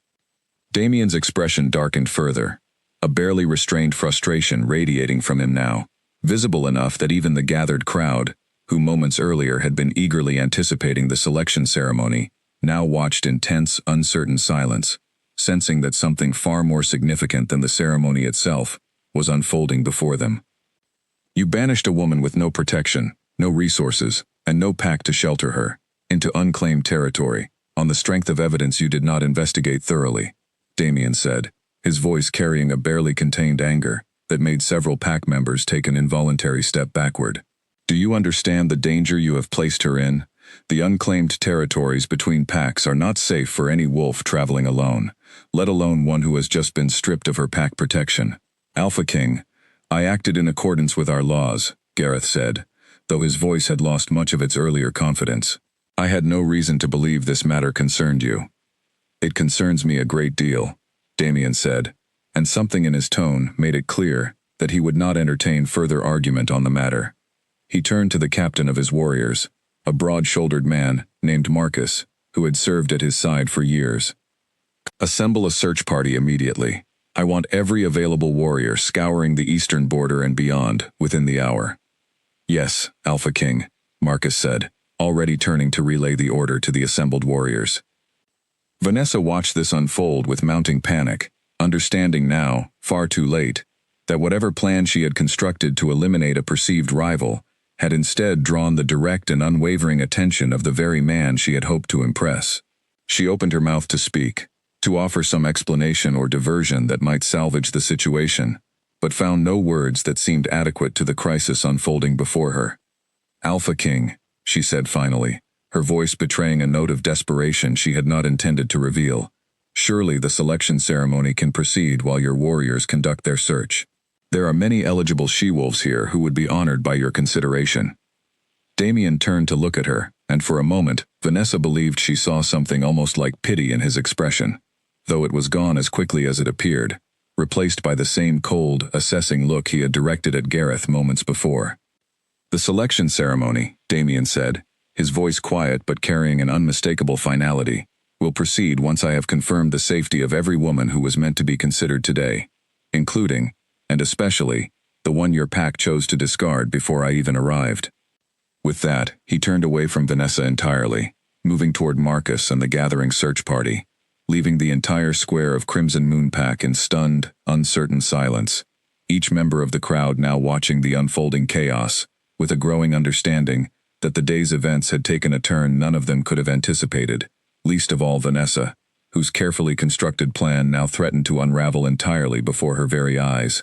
Damien's expression darkened further, a barely restrained frustration radiating from him now, visible enough that even the gathered crowd, who moments earlier had been eagerly anticipating the selection ceremony, now watched in tense, uncertain silence, sensing that something far more significant than the ceremony itself was unfolding before them. "You banished a woman with no protection, no resources, and no pack to shelter her, into unclaimed territory, on the strength of evidence you did not investigate thoroughly," Damien said, his voice carrying a barely contained anger that made several pack members take an involuntary step backward. "Do you understand the danger you have placed her in? The unclaimed territories between packs are not safe for any wolf traveling alone, let alone one who has just been stripped of her pack protection." "Alpha King, I acted in accordance with our laws," Gareth said, though his voice had lost much of its earlier confidence. "I had no reason to believe this matter concerned you." "It concerns me a great deal," Damien said, and something in his tone made it clear that he would not entertain further argument on the matter. He turned to the captain of his warriors, a broad-shouldered man named Marcus, who had served at his side for years. "Assemble a search party immediately. I want every available warrior scouring the eastern border and beyond within the hour." "Yes, Alpha King," Marcus said, already turning to relay the order to the assembled warriors. Vanessa watched this unfold with mounting panic, understanding now, far too late, that whatever plan she had constructed to eliminate a perceived rival had instead drawn the direct and unwavering attention of the very man she had hoped to impress. She opened her mouth to speak, to offer some explanation or diversion that might salvage the situation, but found no words that seemed adequate to the crisis unfolding before her. "Alpha King," she said finally, her voice betraying a note of desperation she had not intended to reveal. "Surely the selection ceremony can proceed while your warriors conduct their search. There are many eligible she-wolves here who would be honored by your consideration." Damien turned to look at her, and for a moment, Vanessa believed she saw something almost like pity in his expression, though it was gone as quickly as it appeared, replaced by the same cold, assessing look he had directed at Gareth moments before. "The selection ceremony," Damien said, his voice quiet but carrying an unmistakable finality, "will proceed once I have confirmed the safety of every woman who was meant to be considered today, including, and especially, the one your pack chose to discard before I even arrived." With that, he turned away from Vanessa entirely, moving toward Marcus and the gathering search party, leaving the entire square of Crimson Moon Pack in stunned, uncertain silence, each member of the crowd now watching the unfolding chaos, with a growing understanding that the day's events had taken a turn none of them could have anticipated, least of all Vanessa, whose carefully constructed plan now threatened to unravel entirely before her very eyes.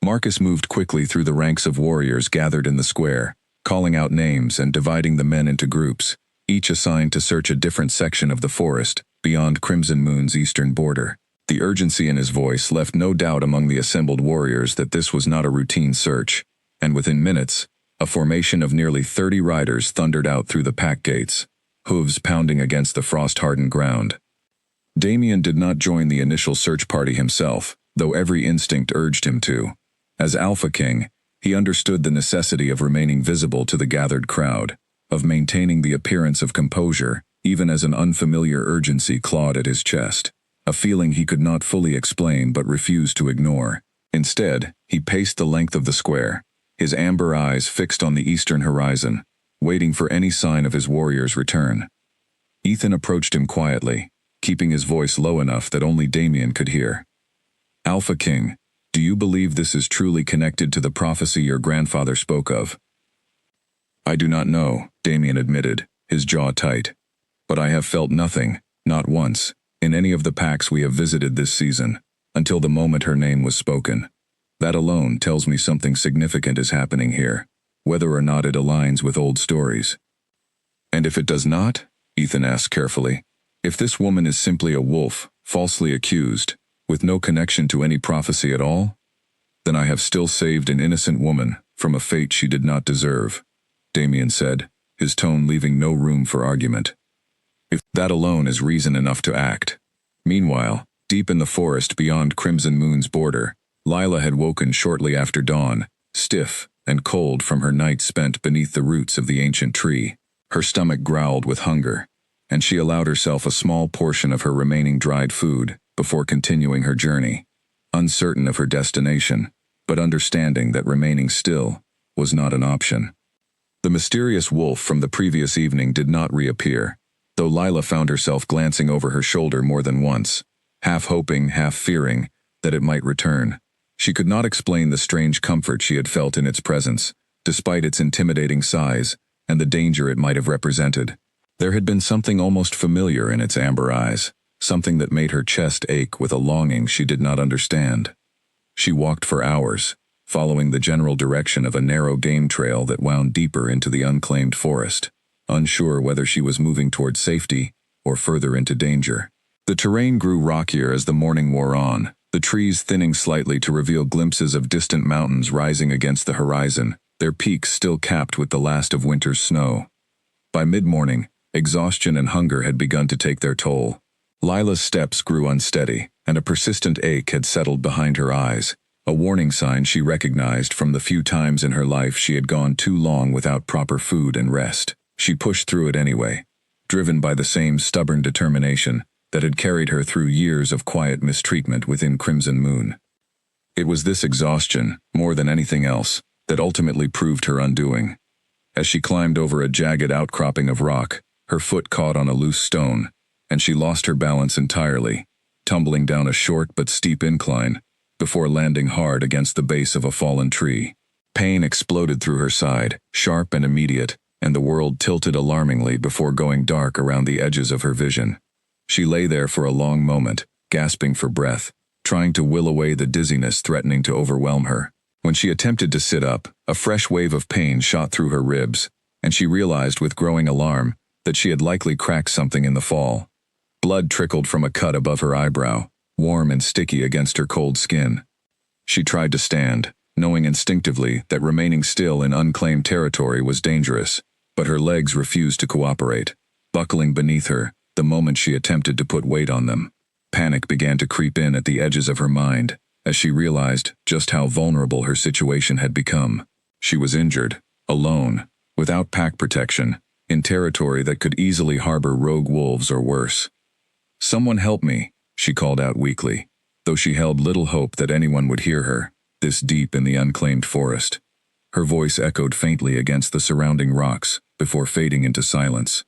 Marcus moved quickly through the ranks of warriors gathered in the square, calling out names and dividing the men into groups, each assigned to search a different section of the forest beyond Crimson Moon's eastern border. The urgency in his voice left no doubt among the assembled warriors that this was not a routine search, and within minutes, a formation of nearly 30 riders thundered out through the pack gates, hooves pounding against the frost-hardened ground. Damien did not join the initial search party himself, though every instinct urged him to. As Alpha King, he understood the necessity of remaining visible to the gathered crowd, of maintaining the appearance of composure, even as an unfamiliar urgency clawed at his chest, a feeling he could not fully explain but refused to ignore. Instead, he paced the length of the square, his amber eyes fixed on the eastern horizon, waiting for any sign of his warrior's return. Ethan approached him quietly, keeping his voice low enough that only Damien could hear. "Alpha King, do you believe this is truly connected to the prophecy your grandfather spoke of?" "I do not know," Damien admitted, his jaw tight. "But I have felt nothing, not once, in any of the packs we have visited this season, until the moment her name was spoken. That alone tells me something significant is happening here, whether or not it aligns with old stories." "And if it does not?" Ethan asked carefully. "If this woman is simply a wolf, falsely accused, with no connection to any prophecy at all, then I have still saved an innocent woman from a fate she did not deserve," Damien said, his tone leaving no room for argument. "If that alone is reason enough to act." Meanwhile, deep in the forest beyond Crimson Moon's border, Lila had woken shortly after dawn, stiff and cold from her night spent beneath the roots of the ancient tree. Her stomach growled with hunger, and she allowed herself a small portion of her remaining dried food before continuing her journey, uncertain of her destination, but understanding that remaining still was not an option. The mysterious wolf from the previous evening did not reappear, though Lila found herself glancing over her shoulder more than once, half hoping, half fearing that it might return. She could not explain the strange comfort she had felt in its presence, despite its intimidating size and the danger it might have represented. There had been something almost familiar in its amber eyes, something that made her chest ache with a longing she did not understand. She walked for hours, following the general direction of a narrow game trail that wound deeper into the unclaimed forest, unsure whether she was moving toward safety or further into danger. The terrain grew rockier as the morning wore on, the trees thinning slightly to reveal glimpses of distant mountains rising against the horizon, their peaks still capped with the last of winter's snow. By mid-morning, exhaustion and hunger had begun to take their toll. Lila's steps grew unsteady, and a persistent ache had settled behind her eyes, a warning sign she recognized from the few times in her life she had gone too long without proper food and rest. She pushed through it anyway, driven by the same stubborn determination that had carried her through years of quiet mistreatment within Crimson Moon. It was this exhaustion, more than anything else, that ultimately proved her undoing. As she climbed over a jagged outcropping of rock, her foot caught on a loose stone, and she lost her balance entirely, tumbling down a short but steep incline, before landing hard against the base of a fallen tree. Pain exploded through her side, sharp and immediate, and the world tilted alarmingly before going dark around the edges of her vision. She lay there for a long moment, gasping for breath, trying to will away the dizziness threatening to overwhelm her. When she attempted to sit up, a fresh wave of pain shot through her ribs, and she realized with growing alarm that she had likely cracked something in the fall. Blood trickled from a cut above her eyebrow, warm and sticky against her cold skin. She tried to stand, knowing instinctively that remaining still in unclaimed territory was dangerous, but her legs refused to cooperate, buckling beneath her the moment she attempted to put weight on them. Panic began to creep in at the edges of her mind, as she realized just how vulnerable her situation had become. She was injured, alone, without pack protection, in territory that could easily harbor rogue wolves or worse. "Someone help me," she called out weakly, though she held little hope that anyone would hear her. this deep in the unclaimed forest. Her voice echoed faintly against the surrounding rocks before fading into silence.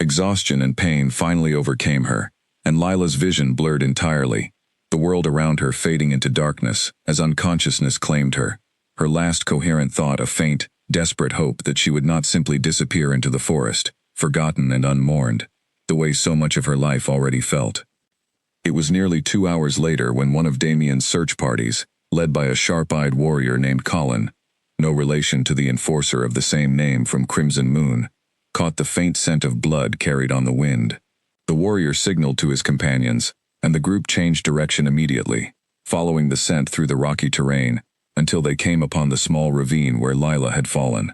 Exhaustion and pain finally overcame her, and Lila's vision blurred entirely, the world around her fading into darkness as unconsciousness claimed her, her last coherent thought a faint, desperate hope that she would not simply disappear into the forest, forgotten and unmourned, the way so much of her life already felt. It was nearly 2 hours later when one of Damien's search parties, led by a sharp-eyed warrior named Colin, no relation to the enforcer of the same name from Crimson Moon, caught the faint scent of blood carried on the wind. The warrior signaled to his companions, and the group changed direction immediately, following the scent through the rocky terrain, until they came upon the small ravine where Lila had fallen.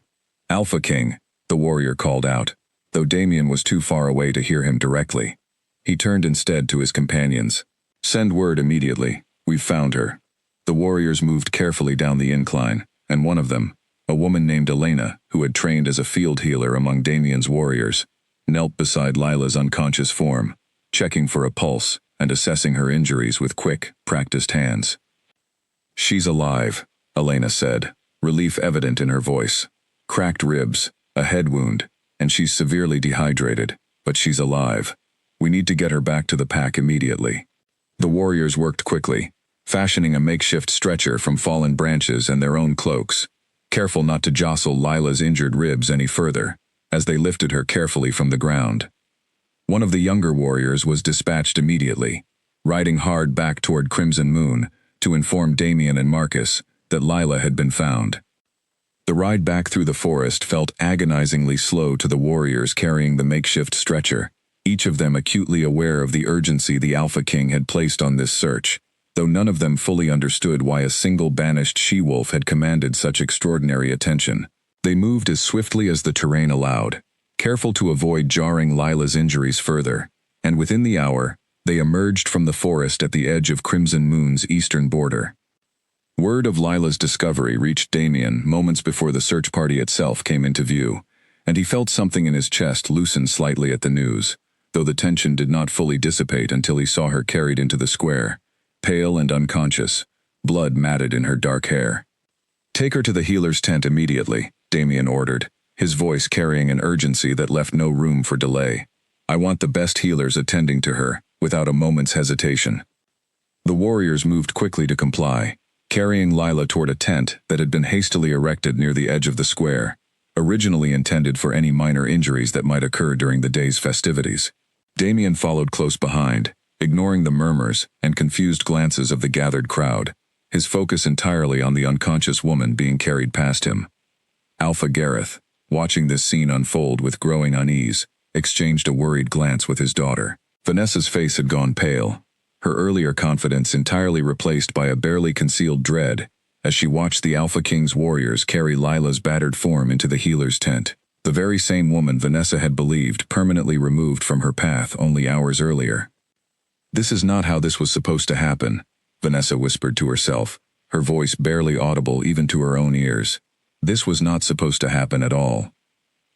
"Alpha King," the warrior called out, though Damien was too far away to hear him directly. He turned instead to his companions. "Send word immediately. We've found her." The warriors moved carefully down the incline, and one of them, a woman named Elena, who had trained as a field healer among Damien's warriors, knelt beside Lila's unconscious form, checking for a pulse and assessing her injuries with quick, practiced hands. "She's alive," Elena said, relief evident in her voice. "Cracked ribs, a head wound, and she's severely dehydrated, but she's alive. We need to get her back to the pack immediately." The warriors worked quickly, fashioning a makeshift stretcher from fallen branches and their own cloaks, careful not to jostle Lila's injured ribs any further, as they lifted her carefully from the ground. One of the younger warriors was dispatched immediately, riding hard back toward Crimson Moon, to inform Damien and Marcus that Lila had been found. The ride back through the forest felt agonizingly slow to the warriors carrying the makeshift stretcher, each of them acutely aware of the urgency the Alpha King had placed on this search, though none of them fully understood why a single banished she-wolf had commanded such extraordinary attention. They moved as swiftly as the terrain allowed, careful to avoid jarring Lila's injuries further, and within the hour, they emerged from the forest at the edge of Crimson Moon's eastern border. Word of Lila's discovery reached Damien moments before the search party itself came into view, and he felt something in his chest loosen slightly at the news, though the tension did not fully dissipate until he saw her carried into the square, pale and unconscious, blood matted in her dark hair. "Take her to the healer's tent immediately," Damien ordered, his voice carrying an urgency that left no room for delay. "I want the best healers attending to her, without a moment's hesitation." The warriors moved quickly to comply, carrying Lila toward a tent that had been hastily erected near the edge of the square, originally intended for any minor injuries that might occur during the day's festivities. Damien followed close behind, ignoring the murmurs and confused glances of the gathered crowd, his focus entirely on the unconscious woman being carried past him. Alpha Gareth, watching this scene unfold with growing unease, exchanged a worried glance with his daughter. Vanessa's face had gone pale, her earlier confidence entirely replaced by a barely concealed dread, as she watched the Alpha King's warriors carry Lila's battered form into the healer's tent, the very same woman Vanessa had believed permanently removed from her path only hours earlier. "This is not how this was supposed to happen," Vanessa whispered to herself, her voice barely audible even to her own ears. This was not supposed to happen at all.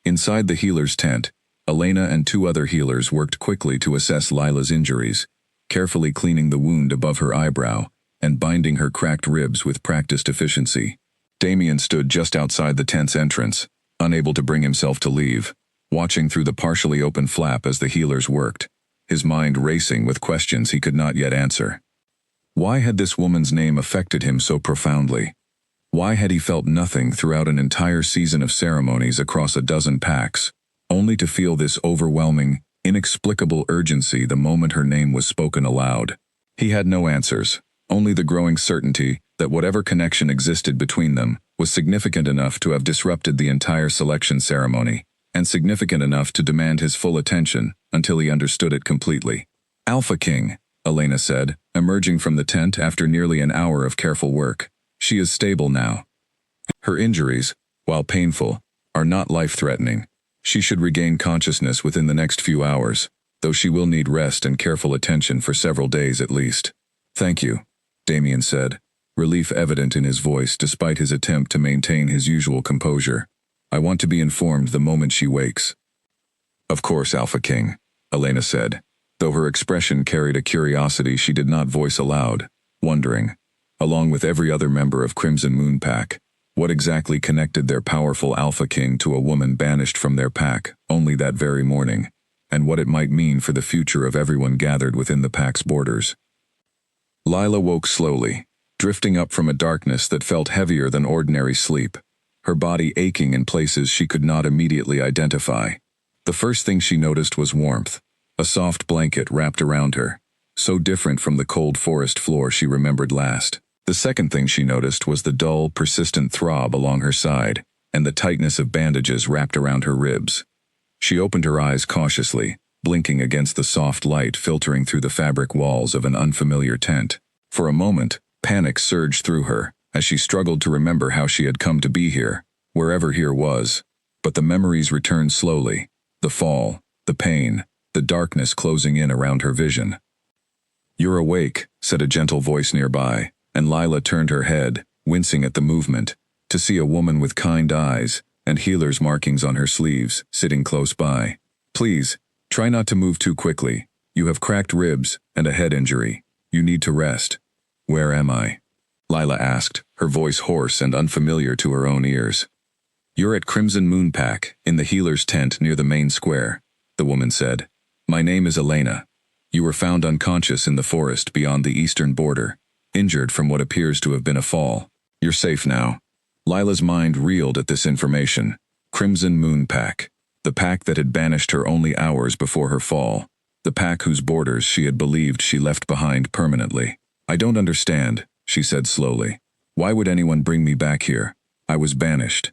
Inside the healer's tent, Elena and 2 other healers worked quickly to assess Lila's injuries, carefully cleaning the wound above her eyebrow and binding her cracked ribs with practiced efficiency. Damien stood just outside the tent's entrance, unable to bring himself to leave, watching through the partially open flap as the healers worked, his mind racing with questions he could not yet answer. Why had this woman's name affected him so profoundly? Why had he felt nothing throughout an entire season of ceremonies across a dozen packs, only to feel this overwhelming, inexplicable urgency the moment her name was spoken aloud? He had no answers, only the growing certainty that whatever connection existed between them was significant enough to have disrupted the entire selection ceremony, and significant enough to demand his full attention until he understood it completely. "Alpha King," Elena said, emerging from the tent after nearly an hour of careful work. "She is stable now. Her injuries, while painful, are not life-threatening. She should regain consciousness within the next few hours, though she will need rest and careful attention for several days at least." "Thank you," Damien said, relief evident in his voice despite his attempt to maintain his usual composure. "I want to be informed the moment she wakes." "Of course, Alpha King," Elena said, though her expression carried a curiosity she did not voice aloud, wondering, along with every other member of Crimson Moon Pack. What exactly connected their powerful Alpha King to a woman banished from their pack only that very morning, and what it might mean for the future of everyone gathered within the pack's borders. Lila woke slowly, drifting up from a darkness that felt heavier than ordinary sleep, her body aching in places she could not immediately identify. The first thing she noticed was warmth, a soft blanket wrapped around her, so different from the cold forest floor she remembered last. The second thing she noticed was the dull, persistent throb along her side, and the tightness of bandages wrapped around her ribs. She opened her eyes cautiously, blinking against the soft light filtering through the fabric walls of an unfamiliar tent. For a moment, panic surged through her, as she struggled to remember how she had come to be here, wherever here was. But the memories returned slowly, the fall, the pain, the darkness closing in around her vision. "You're awake," said a gentle voice nearby, and Lila turned her head, wincing at the movement, to see a woman with kind eyes and healer's markings on her sleeves, sitting close by. "Please, try not to move too quickly. You have cracked ribs and a head injury. You need to rest." "Where am I?" Lila asked, her voice hoarse and unfamiliar to her own ears. "You're at Crimson Moon Pack, in the healer's tent near the main square," the woman said. "My name is Elena. You were found unconscious in the forest beyond the eastern border, injured from what appears to have been a fall. You're safe now." Lila's mind reeled at this information. Crimson Moon Pack, the pack that had banished her only hours before her fall, the pack whose borders she had believed she left behind permanently. "I don't understand," she said slowly. "Why would anyone bring me back here? I was banished."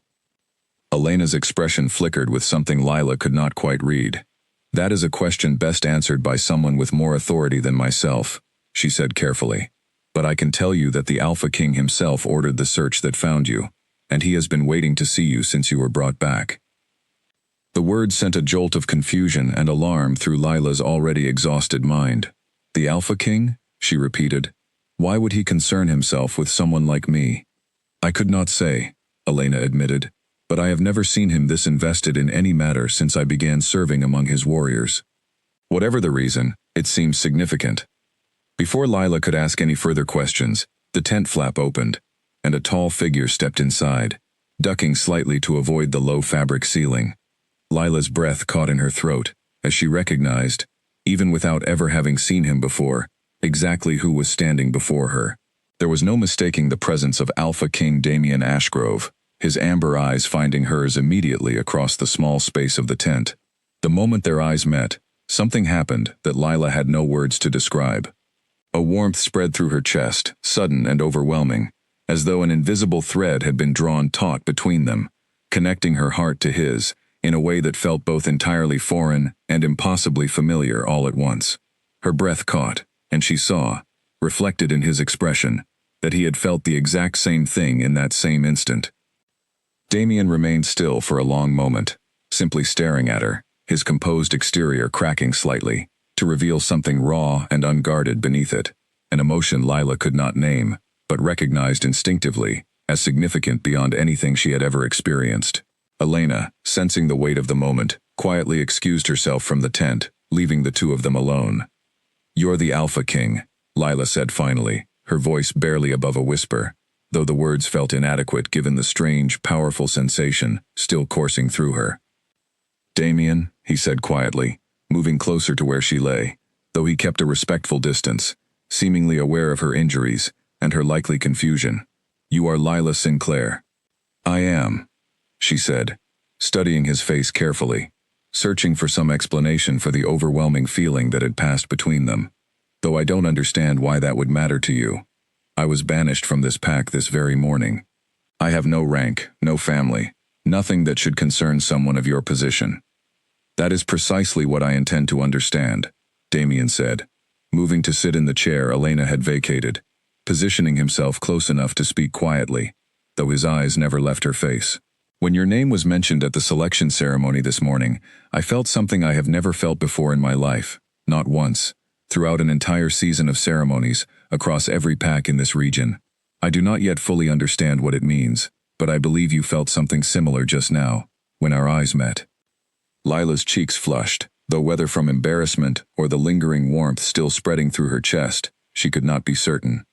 Elena's expression flickered with something Lila could not quite read. "That is a question best answered by someone with more authority than myself," she said carefully. "But I can tell you that the Alpha King himself ordered the search that found you, and he has been waiting to see you since you were brought back." The words sent a jolt of confusion and alarm through Lila's already exhausted mind. "The Alpha King?" she repeated. "Why would he concern himself with someone like me?" "I could not say," Elena admitted, "but I have never seen him this invested in any matter since I began serving among his warriors. Whatever the reason, it seems significant." Before Lila could ask any further questions, the tent flap opened, and a tall figure stepped inside, ducking slightly to avoid the low fabric ceiling. Lila's breath caught in her throat, as she recognized, even without ever having seen him before, exactly who was standing before her. There was no mistaking the presence of Alpha King Damien Ashgrove, his amber eyes finding hers immediately across the small space of the tent. The moment their eyes met, something happened that Lila had no words to describe. A warmth spread through her chest, sudden and overwhelming, as though an invisible thread had been drawn taut between them, connecting her heart to his, in a way that felt both entirely foreign and impossibly familiar all at once. Her breath caught, and she saw, reflected in his expression, that he had felt the exact same thing in that same instant. Damien remained still for a long moment, simply staring at her, his composed exterior cracking slightly, to reveal something raw and unguarded beneath it, an emotion Lila could not name, but recognized instinctively, as significant beyond anything she had ever experienced. Elena, sensing the weight of the moment, quietly excused herself from the tent, leaving the two of them alone. "You're the Alpha King," Lila said finally, her voice barely above a whisper, though the words felt inadequate given the strange, powerful sensation still coursing through her. "Damien," he said quietly, moving closer to where she lay, though he kept a respectful distance, seemingly aware of her injuries and her likely confusion. "You are Lila Sinclair." "I am," she said, studying his face carefully, searching for some explanation for the overwhelming feeling that had passed between them. "Though I don't understand why that would matter to you. I was banished from this pack this very morning. I have no rank, no family, nothing that should concern someone of your position." "That is precisely what I intend to understand," Damien said, moving to sit in the chair Elena had vacated, positioning himself close enough to speak quietly, though his eyes never left her face. "When your name was mentioned at the selection ceremony this morning, I felt something I have never felt before in my life, not once, throughout an entire season of ceremonies, across every pack in this region. I do not yet fully understand what it means, but I believe you felt something similar just now, when our eyes met." Lila's cheeks flushed, though whether from embarrassment or the lingering warmth still spreading through her chest, she could not be certain.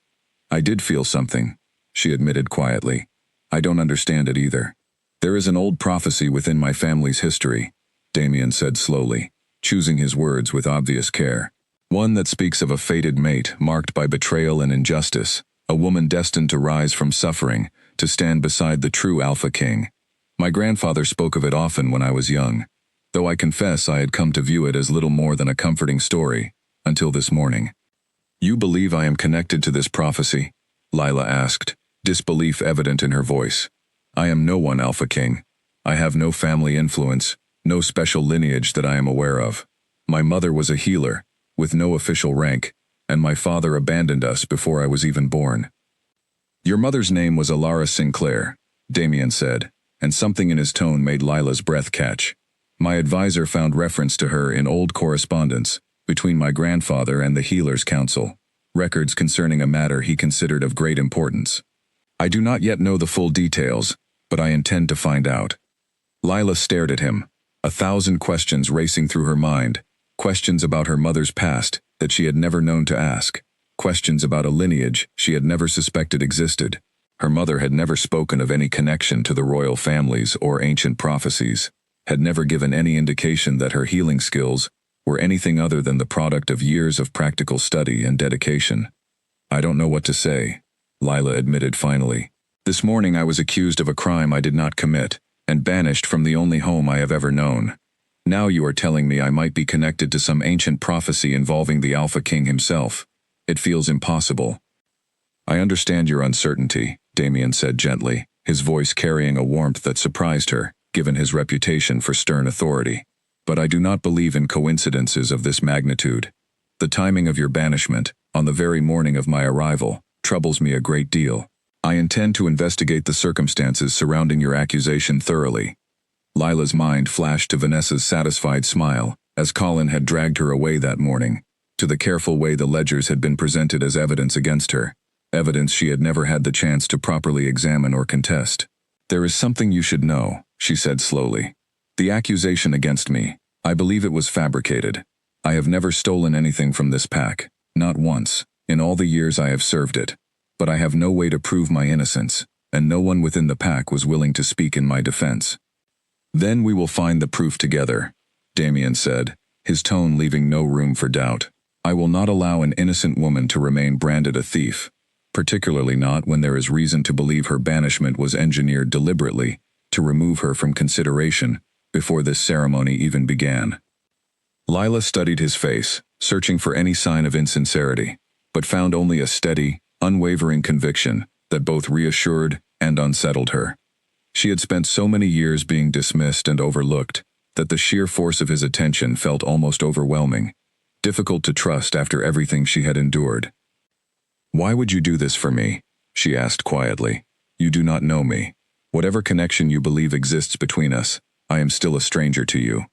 I did feel something, she admitted quietly. I don't understand it either. There is an old prophecy within my family's history, Damien said slowly, choosing his words with obvious care. One that speaks of a fated mate marked by betrayal and injustice, a woman destined to rise from suffering, to stand beside the true Alpha King. My grandfather spoke of it often when I was young, though I confess I had come to view it as little more than a comforting story, until this morning. You believe I am connected to this prophecy? Lila asked, disbelief evident in her voice. I am no one, Alpha King. I have no family influence, no special lineage that I am aware of. My mother was a healer, with no official rank, and my father abandoned us before I was even born. Your mother's name was Alara Sinclair, Damien said, and something in his tone made Lila's breath catch. My advisor found reference to her in old correspondence between my grandfather and the Healers' Council, records concerning a matter he considered of great importance. I do not yet know the full details, but I intend to find out. Lila stared at him, 1,000 questions racing through her mind, questions about her mother's past that she had never known to ask, questions about a lineage she had never suspected existed. Her mother had never spoken of any connection to the royal families or ancient prophecies, had never given any indication that her healing skills were anything other than the product of years of practical study and dedication. I don't know what to say, Lila admitted finally. This morning I was accused of a crime I did not commit, and banished from the only home I have ever known. Now you are telling me I might be connected to some ancient prophecy involving the Alpha King himself. It feels impossible. I understand your uncertainty, Damien said gently, his voice carrying a warmth that surprised her, given his reputation for stern authority. But I do not believe in coincidences of this magnitude. The timing of your banishment, on the very morning of my arrival, troubles me a great deal. I intend to investigate the circumstances surrounding your accusation thoroughly. Lila's mind flashed to Vanessa's satisfied smile, as Colin had dragged her away that morning, to the careful way the ledgers had been presented as evidence against her, evidence she had never had the chance to properly examine or contest. There is something you should know, she said slowly. The accusation against me, I believe it was fabricated. I have never stolen anything from this pack, not once, in all the years I have served it. But I have no way to prove my innocence, and no one within the pack was willing to speak in my defense. Then we will find the proof together, Damien said, his tone leaving no room for doubt. I will not allow an innocent woman to remain branded a thief, particularly not when there is reason to believe her banishment was engineered deliberately to remove her from consideration before this ceremony even began. Lila studied his face, searching for any sign of insincerity, but found only a steady, unwavering conviction that both reassured and unsettled her. She had spent so many years being dismissed and overlooked that the sheer force of his attention felt almost overwhelming, difficult to trust after everything she had endured. Why would you do this for me? She asked quietly. You do not know me. Whatever connection you believe exists between us, I am still a stranger to you.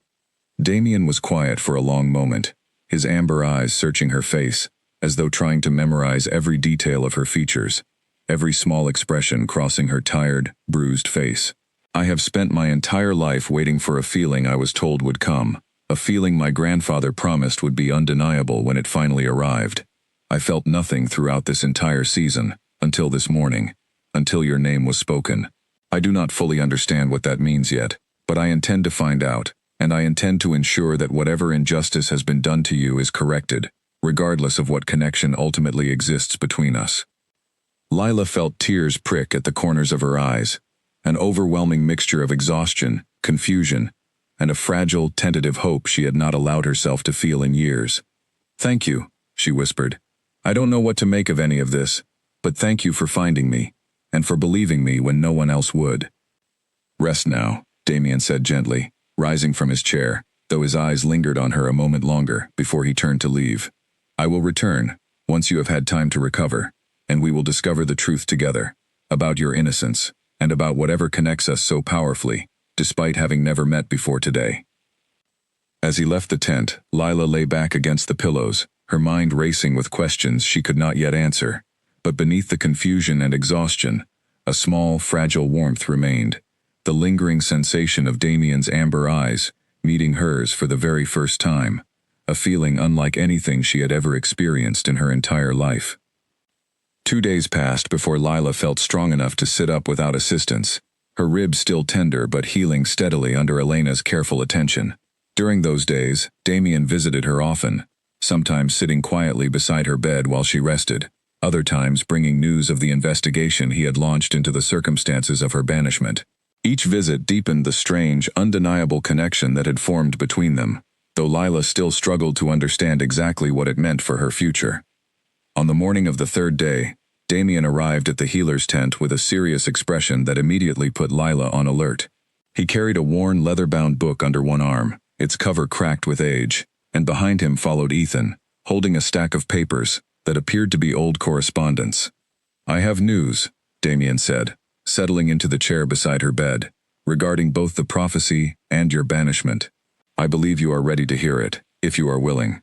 Damien was quiet for a long moment, his amber eyes searching her face, as though trying to memorize every detail of her features, every small expression crossing her tired, bruised face. I have spent my entire life waiting for a feeling I was told would come, a feeling my grandfather promised would be undeniable when it finally arrived. I felt nothing throughout this entire season, until this morning, until your name was spoken. I do not fully understand what that means yet, but I intend to find out, and I intend to ensure that whatever injustice has been done to you is corrected, regardless of what connection ultimately exists between us. Lila felt tears prick at the corners of her eyes, an overwhelming mixture of exhaustion, confusion, and a fragile, tentative hope she had not allowed herself to feel in years. Thank you, she whispered. I don't know what to make of any of this, but thank you for finding me, and for believing me when no one else would. Rest now, Damien said gently, rising from his chair, though his eyes lingered on her a moment longer before he turned to leave. I will return, once you have had time to recover, and we will discover the truth together, about your innocence, and about whatever connects us so powerfully, despite having never met before today. As he left the tent, Lila lay back against the pillows, her mind racing with questions she could not yet answer, but beneath the confusion and exhaustion, a small, fragile warmth remained, the lingering sensation of Damien's amber eyes, meeting hers for the very first time, a feeling unlike anything she had ever experienced in her entire life. 2 days passed before Lila felt strong enough to sit up without assistance, her ribs still tender but healing steadily under Elena's careful attention. During those days, Damien visited her often, sometimes sitting quietly beside her bed while she rested, other times bringing news of the investigation he had launched into the circumstances of her banishment. Each visit deepened the strange, undeniable connection that had formed between them, though Lila still struggled to understand exactly what it meant for her future. On the morning of the 3rd day, Damien arrived at the healer's tent with a serious expression that immediately put Lila on alert. He carried a worn leather-bound book under one arm, its cover cracked with age, and behind him followed Ethan, holding a stack of papers that appeared to be old correspondence. "I have news," Damien said, settling into the chair beside her bed, "regarding both the prophecy and your banishment. I believe you are ready to hear it, if you are willing."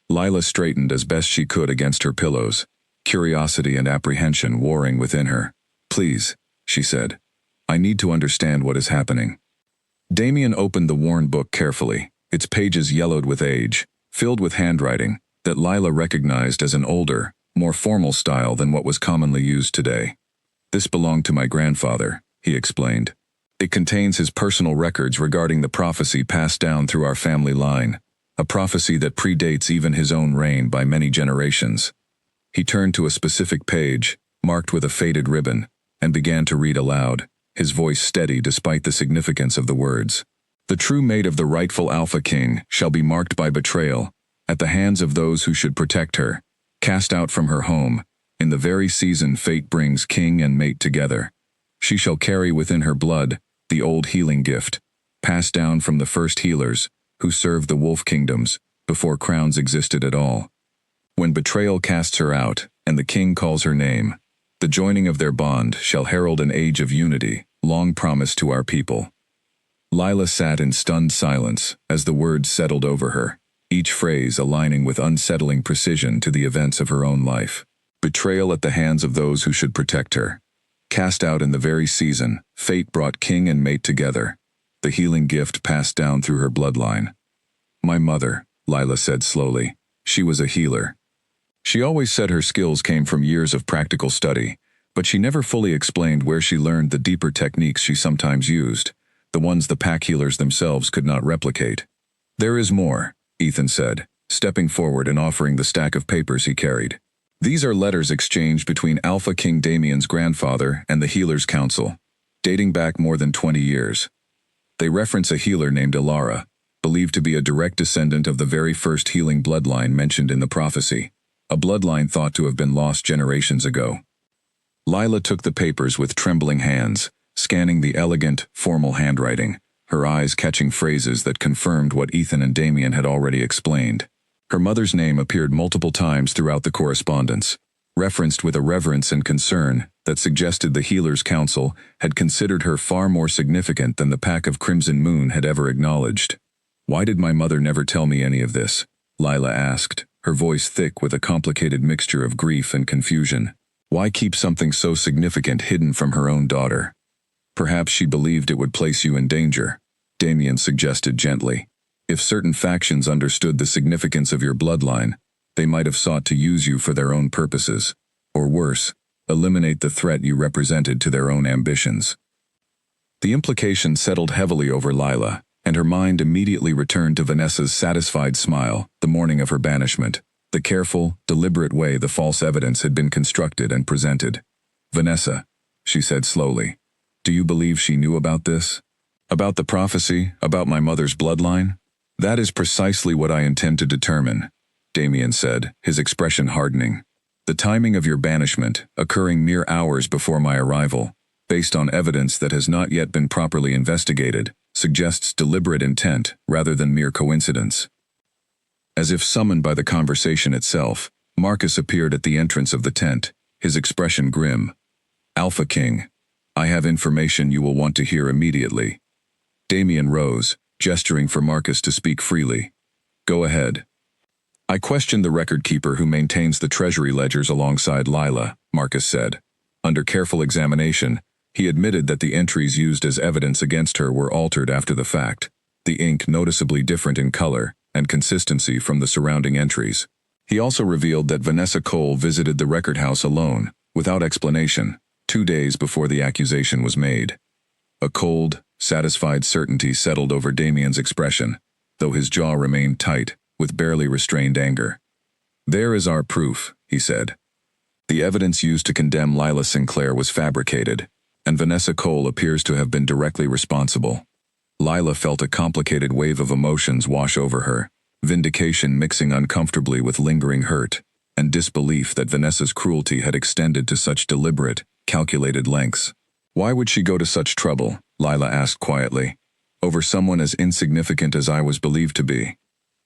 Lila straightened as best she could against her pillows, curiosity and apprehension warring within her. "Please," she said. "I need to understand what is happening." Damien opened the worn book carefully, its pages yellowed with age, filled with handwriting that Lila recognized as an older, more formal style than what was commonly used today. "This belonged to my grandfather," he explained. "It contains his personal records regarding the prophecy passed down through our family line, a prophecy that predates even his own reign by many generations." He turned to a specific page, marked with a faded ribbon, and began to read aloud, his voice steady despite the significance of the words. "The true mate of the rightful Alpha King shall be marked by betrayal, at the hands of those who should protect her, cast out from her home, in the very season fate brings king and mate together. She shall carry within her blood the old healing gift, passed down from the first healers, who served the wolf kingdoms, before crowns existed at all. When betrayal casts her out, and the king calls her name, the joining of their bond shall herald an age of unity, long promised to our people." Lila sat in stunned silence as the words settled over her, each phrase aligning with unsettling precision to the events of her own life. Betrayal at the hands of those who should protect her. Cast out in the very season, fate brought king and mate together. The healing gift passed down through her bloodline. "My mother," Lila said slowly. "She was a healer. She always said her skills came from years of practical study, but she never fully explained where she learned the deeper techniques she sometimes used, the ones the pack healers themselves could not replicate." "There is more," Ethan said, stepping forward and offering the stack of papers he carried. "These are letters exchanged between Alpha King Damien's grandfather and the Healers' Council, dating back more than 20 years. They reference a healer named Ilara, believed to be a direct descendant of the very first healing bloodline mentioned in the prophecy, a bloodline thought to have been lost generations ago." Lila took the papers with trembling hands, scanning the elegant, formal handwriting, her eyes catching phrases that confirmed what Ethan and Damien had already explained. Her mother's name appeared multiple times throughout the correspondence, referenced with a reverence and concern that suggested the Healers' Council had considered her far more significant than the Pack of Crimson Moon had ever acknowledged. "Why did my mother never tell me any of this?" Lila asked, her voice thick with a complicated mixture of grief and confusion. "Why keep something so significant hidden from her own daughter?" "Perhaps she believed it would place you in danger," Damien suggested gently. "If certain factions understood the significance of your bloodline, they might have sought to use you for their own purposes, or worse, eliminate the threat you represented to their own ambitions." The implication settled heavily over Lila, and her mind immediately returned to Vanessa's satisfied smile the morning of her banishment, the careful, deliberate way the false evidence had been constructed and presented. "Vanessa," she said slowly, "do you believe she knew about this? About the prophecy, about my mother's bloodline?" "That is precisely what I intend to determine," Damien said, his expression hardening. "The timing of your banishment, occurring mere hours before my arrival, based on evidence that has not yet been properly investigated, suggests deliberate intent rather than mere coincidence." As if summoned by the conversation itself, Marcus appeared at the entrance of the tent, his expression grim. "Alpha King, I have information you will want to hear immediately." Damien rose, gesturing for Marcus to speak freely. "Go ahead." "I questioned the record keeper who maintains the treasury ledgers alongside Lila," Marcus said. "Under careful examination, he admitted that the entries used as evidence against her were altered after the fact, the ink noticeably different in color and consistency from the surrounding entries. He also revealed that Vanessa Cole visited the record house alone, without explanation, 2 days before the accusation was made. A cold, satisfied certainty settled over Damien's expression, though his jaw remained tight, with barely restrained anger. "There is our proof," he said. "The evidence used to condemn Lila Sinclair was fabricated, and Vanessa Cole appears to have been directly responsible." Lila felt a complicated wave of emotions wash over her, vindication mixing uncomfortably with lingering hurt, and disbelief that Vanessa's cruelty had extended to such deliberate, calculated lengths. "Why would she go to such trouble?" Lila asked quietly. "Over someone as insignificant as I was believed to be."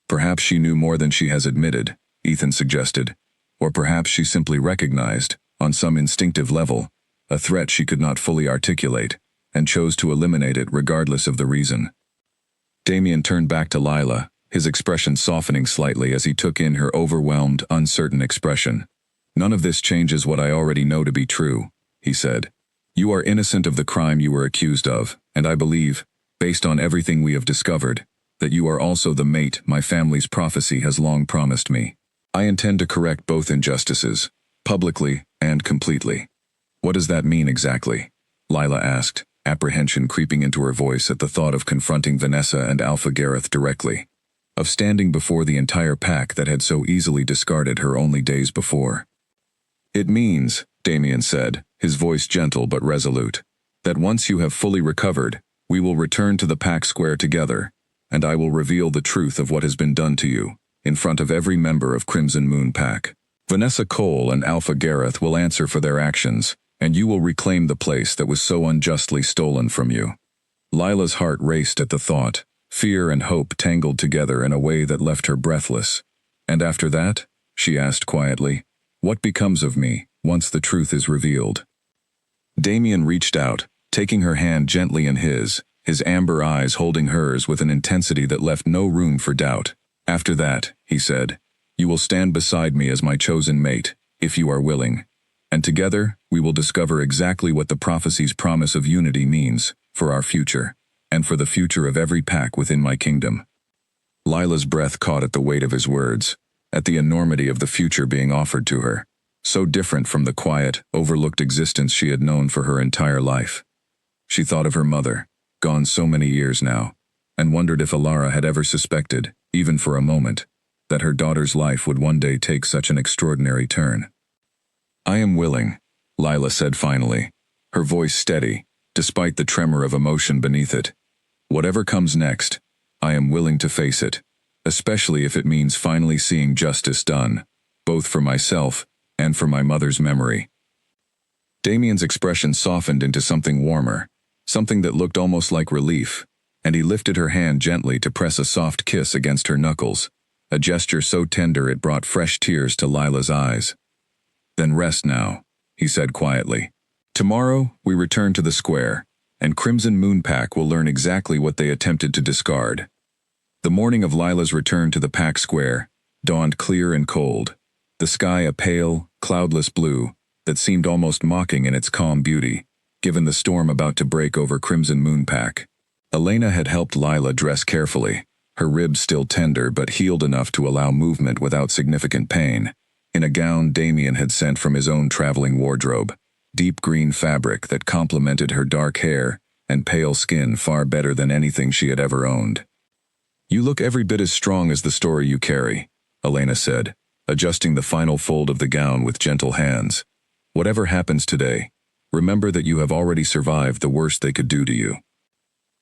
"Perhaps she knew more than she has admitted," Ethan suggested. "Or perhaps she simply recognized, on some instinctive level, a threat she could not fully articulate, and chose to eliminate it regardless of the reason." Damien turned back to Lila, his expression softening slightly as he took in her overwhelmed, uncertain expression. "None of this changes what I already know to be true," he said. "You are innocent of the crime you were accused of, and I believe, based on everything we have discovered, that you are also the mate my family's prophecy has long promised me. I intend to correct both injustices, publicly and completely." "What does that mean exactly?" Lila asked, apprehension creeping into her voice at the thought of confronting Vanessa and Alpha Gareth directly, of standing before the entire pack that had so easily discarded her only days before. "It means," Damien said, his voice gentle but resolute, "that once you have fully recovered, we will return to the pack square together, and I will reveal the truth of what has been done to you, in front of every member of Crimson Moon Pack. Vanessa Cole and Alpha Gareth will answer for their actions, and you will reclaim the place that was so unjustly stolen from you." Lila's heart raced at the thought, fear and hope tangled together in a way that left her breathless. "And after that?" she asked quietly. "What becomes of me, once the truth is revealed?" Damien reached out, taking her hand gently in his amber eyes holding hers with an intensity that left no room for doubt. "After that," he said, "you will stand beside me as my chosen mate, if you are willing. And together, we will discover exactly what the prophecy's promise of unity means, for our future, and for the future of every pack within my kingdom." Lila's breath caught at the weight of his words, at the enormity of the future being offered to her, so different from the quiet, overlooked existence she had known for her entire life. She thought of her mother, gone so many years now, and wondered if Alara had ever suspected, even for a moment, that her daughter's life would one day take such an extraordinary turn. "I am willing," Lila said finally, her voice steady, despite the tremor of emotion beneath it. "Whatever comes next, I am willing to face it, especially if it means finally seeing justice done, both for myself and for my mother's memory." Damien's expression softened into something warmer, something that looked almost like relief, and he lifted her hand gently to press a soft kiss against her knuckles, a gesture so tender it brought fresh tears to Lila's eyes. "Then rest now," he said quietly. "Tomorrow, we return to the square, and Crimson Moon Pack will learn exactly what they attempted to discard." The morning of Lila's return to the pack square dawned clear and cold, the sky a pale, cloudless blue that seemed almost mocking in its calm beauty, given the storm about to break over Crimson Moon Pack. Elena had helped Lila dress carefully, her ribs still tender but healed enough to allow movement without significant pain, in a gown Damien had sent from his own traveling wardrobe, deep green fabric that complemented her dark hair and pale skin far better than anything she had ever owned. "You look every bit as strong as the story you carry," Elena said, adjusting the final fold of the gown with gentle hands. "Whatever happens today, remember that you have already survived the worst they could do to you."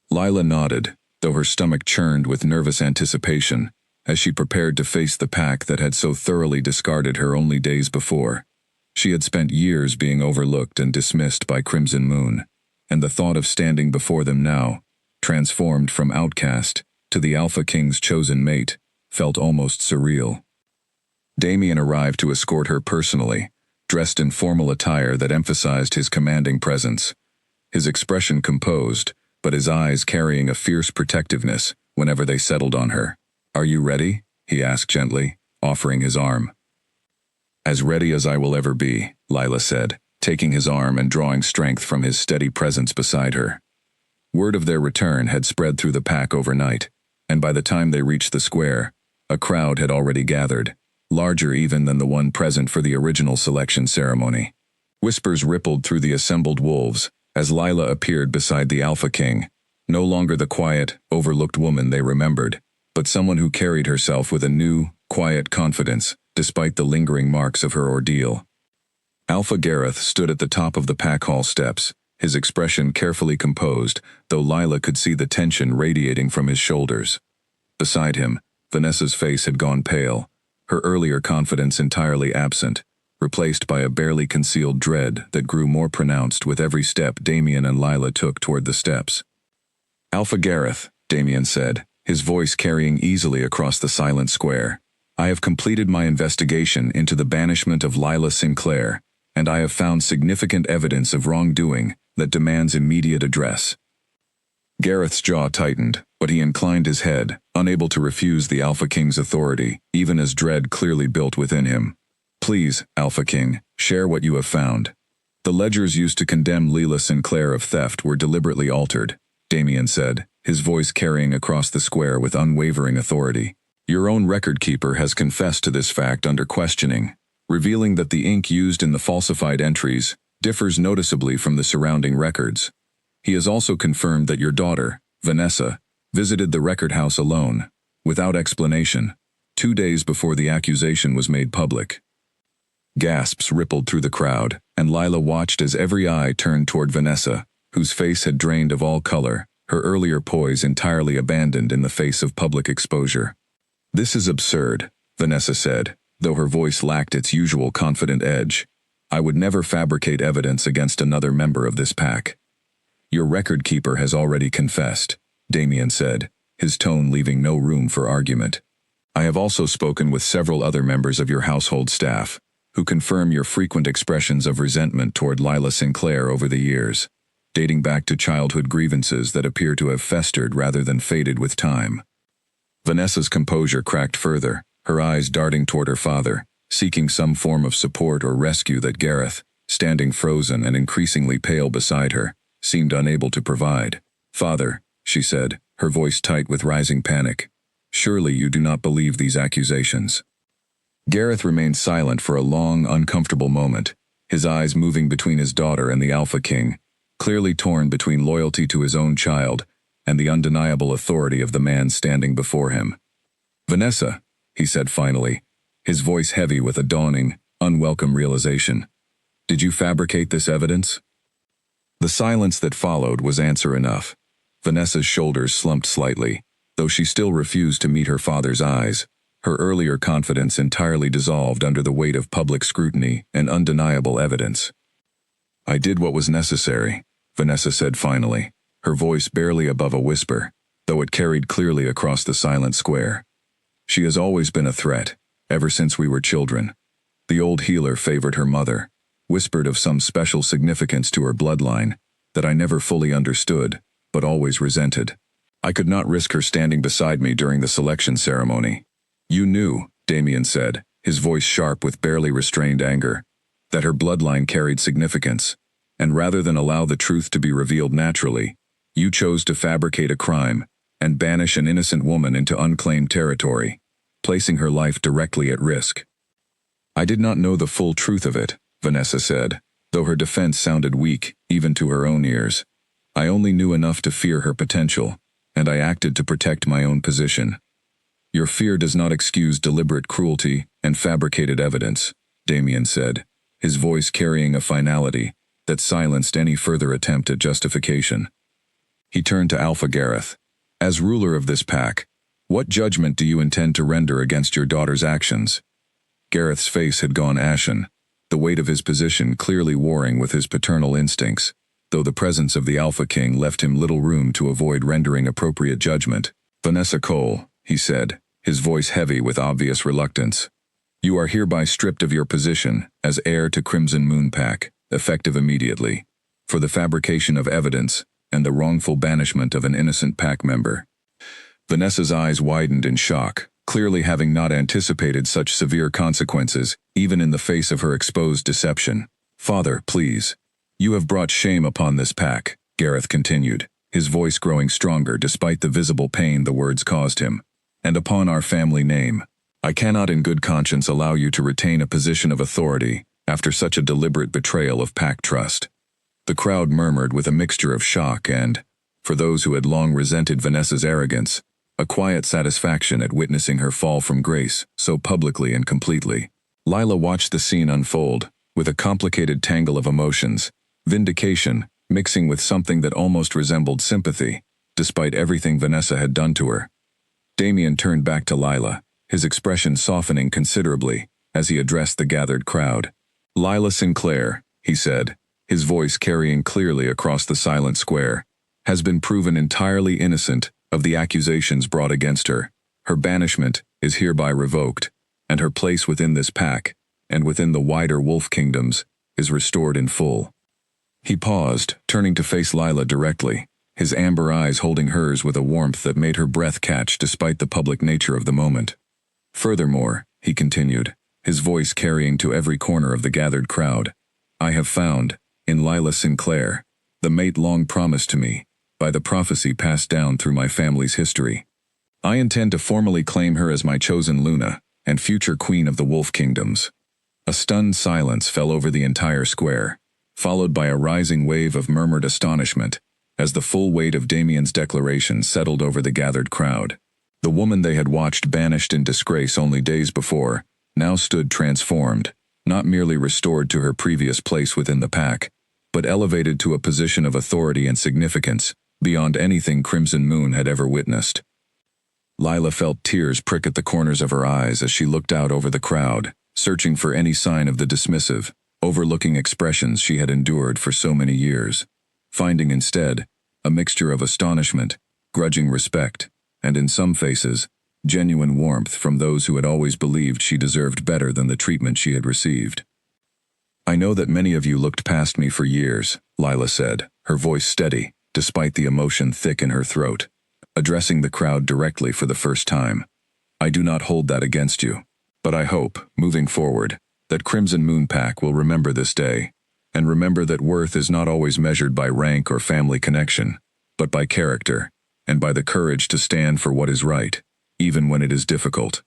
Lila nodded, though her stomach churned with nervous anticipation, as she prepared to face the pack that had so thoroughly discarded her only days before. She had spent years being overlooked and dismissed by Crimson Moon, and the thought of standing before them now, transformed from outcast to the Alpha King's chosen mate, felt almost surreal. Damien arrived to escort her personally, dressed in formal attire that emphasized his commanding presence, his expression composed, but his eyes carrying a fierce protectiveness whenever they settled on her. "Are you ready?" he asked gently, offering his arm. "As ready as I will ever be," Lila said, taking his arm and drawing strength from his steady presence beside her. Word of their return had spread through the pack overnight, and by the time they reached the square, a crowd had already gathered, larger even than the one present for the original selection ceremony. Whispers rippled through the assembled wolves as Lila appeared beside the Alpha King, no longer the quiet, overlooked woman they remembered, but someone who carried herself with a new, quiet confidence, despite the lingering marks of her ordeal. Alpha Gareth stood at the top of the pack hall steps, his expression carefully composed, though Lila could see the tension radiating from his shoulders. Beside him, Vanessa's face had gone pale, her earlier confidence entirely absent, replaced by a barely concealed dread that grew more pronounced with every step Damien and Lila took toward the steps. "Alpha Gareth," Damien said, his voice carrying easily across the silent square. "I have completed my investigation into the banishment of Lila Sinclair, and I have found significant evidence of wrongdoing that demands immediate address." Gareth's jaw tightened, but he inclined his head, unable to refuse the Alpha King's authority, even as dread clearly built within him. "Please, Alpha King, share what you have found." "The ledgers used to condemn Lila Sinclair of theft were deliberately altered," Damien said, his voice carrying across the square with unwavering authority. "Your own record keeper has confessed to this fact under questioning, revealing that the ink used in the falsified entries differs noticeably from the surrounding records. He has also confirmed that your daughter, Vanessa, visited the record house alone, without explanation, 2 days before the accusation was made public." Gasps rippled through the crowd, and Lila watched as every eye turned toward Vanessa, whose face had drained of all color, her earlier poise entirely abandoned in the face of public exposure. "This is absurd," Vanessa said, though her voice lacked its usual confident edge. "I would never fabricate evidence against another member of this pack." "Your record keeper has already confessed," Damien said, his tone leaving no room for argument. "I have also spoken with several other members of your household staff, who confirm your frequent expressions of resentment toward Lila Sinclair over the years, dating back to childhood grievances that appear to have festered rather than faded with time." Vanessa's composure cracked further, her eyes darting toward her father, seeking some form of support or rescue that Gareth, standing frozen and increasingly pale beside her, seemed unable to provide. "Father," she said, her voice tight with rising panic, "surely you do not believe these accusations." Gareth remained silent for a long, uncomfortable moment, his eyes moving between his daughter and the Alpha King, clearly torn between loyalty to his own child and the undeniable authority of the man standing before him. "Vanessa," he said finally, his voice heavy with a dawning, unwelcome realization, "did you fabricate this evidence?" The silence that followed was answer enough. Vanessa's shoulders slumped slightly, though she still refused to meet her father's eyes, her earlier confidence entirely dissolved under the weight of public scrutiny and undeniable evidence. "I did what was necessary," Vanessa said finally, her voice barely above a whisper, though it carried clearly across the silent square. "She has always been a threat, ever since we were children. The old healer favored her mother, whispered of some special significance to her bloodline that I never fully understood, but always resented. I could not risk her standing beside me during the selection ceremony. You knew," Damien said, his voice sharp with barely restrained anger, "that her bloodline carried significance, and rather than allow the truth to be revealed naturally, you chose to fabricate a crime and banish an innocent woman into unclaimed territory, placing her life directly at risk." "I did not know the full truth of it," Vanessa said, though her defense sounded weak, even to her own ears. "I only knew enough to fear her potential, and I acted to protect my own position." "Your fear does not excuse deliberate cruelty and fabricated evidence," Damien said, his voice carrying a finality that silenced any further attempt at justification. He turned to Alpha Gareth. "As ruler of this pack, what judgment do you intend to render against your daughter's actions?" Gareth's face had gone ashen, the weight of his position clearly warring with his paternal instincts, though the presence of the Alpha King left him little room to avoid rendering appropriate judgment. "Vanessa Cole," he said, his voice heavy with obvious reluctance, "you are hereby stripped of your position as heir to Crimson Moon Pack, effective immediately, for the fabrication of evidence and the wrongful banishment of an innocent pack member." Vanessa's eyes widened in shock, clearly having not anticipated such severe consequences, even in the face of her exposed deception. "Father, please. You have brought shame upon this pack," Gareth continued, his voice growing stronger despite the visible pain the words caused him, "and upon our family name. I cannot in good conscience allow you to retain a position of authority after such a deliberate betrayal of pack trust. The crowd murmured with a mixture of shock and, for those who had long resented Vanessa's arrogance, a quiet satisfaction at witnessing her fall from grace so publicly and completely. Lila watched the scene unfold, with a complicated tangle of emotions, vindication mixing with something that almost resembled sympathy, despite everything Vanessa had done to her. Damien turned back to Lila, his expression softening considerably as he addressed the gathered crowd. "Lila Sinclair," he said, his voice carrying clearly across the silent square, "has been proven entirely innocent of the accusations brought against her. Her banishment is hereby revoked, and her place within this pack, and within the wider wolf kingdoms, is restored in full." He paused, turning to face Lila directly, his amber eyes holding hers with a warmth that made her breath catch despite the public nature of the moment. "Furthermore," he continued, his voice carrying to every corner of the gathered crowd, "I have found, in Lila Sinclair, the mate long promised to me, by the prophecy passed down through my family's history. I intend to formally claim her as my chosen Luna, and future queen of the wolf kingdoms." A stunned silence fell over the entire square, followed by a rising wave of murmured astonishment, as the full weight of Damien's declaration settled over the gathered crowd. The woman they had watched banished in disgrace only days before, now stood transformed, not merely restored to her previous place within the pack, but elevated to a position of authority and significance beyond anything Crimson Moon had ever witnessed. Lila felt tears prick at the corners of her eyes as she looked out over the crowd, searching for any sign of the dismissive, overlooking expressions she had endured for so many years, finding instead a mixture of astonishment, grudging respect, and in some faces, genuine warmth from those who had always believed she deserved better than the treatment she had received. "I know that many of you looked past me for years," Lila said, her voice steady, despite the emotion thick in her throat, addressing the crowd directly for the first time. "I do not hold that against you. But I hope, moving forward, that Crimson Moon Pack will remember this day, and remember that worth is not always measured by rank or family connection, but by character, and by the courage to stand for what is right, even when it is difficult."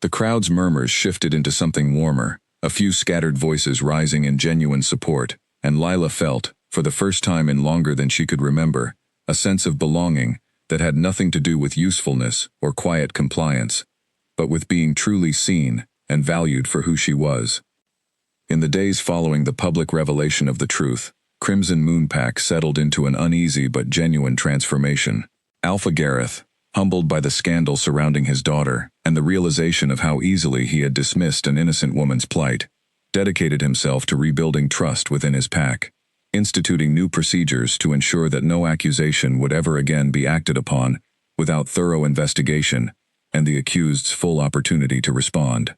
The crowd's murmurs shifted into something warmer, a few scattered voices rising in genuine support, and Lila felt, for the first time in longer than she could remember, a sense of belonging that had nothing to do with usefulness or quiet compliance, but with being truly seen and valued for who she was. In the days following the public revelation of the truth, Crimson Moon Pack settled into an uneasy but genuine transformation. Alpha Gareth, humbled by the scandal surrounding his daughter and the realization of how easily he had dismissed an innocent woman's plight, dedicated himself to rebuilding trust within his pack, instituting new procedures to ensure that no accusation would ever again be acted upon without thorough investigation and the accused's full opportunity to respond.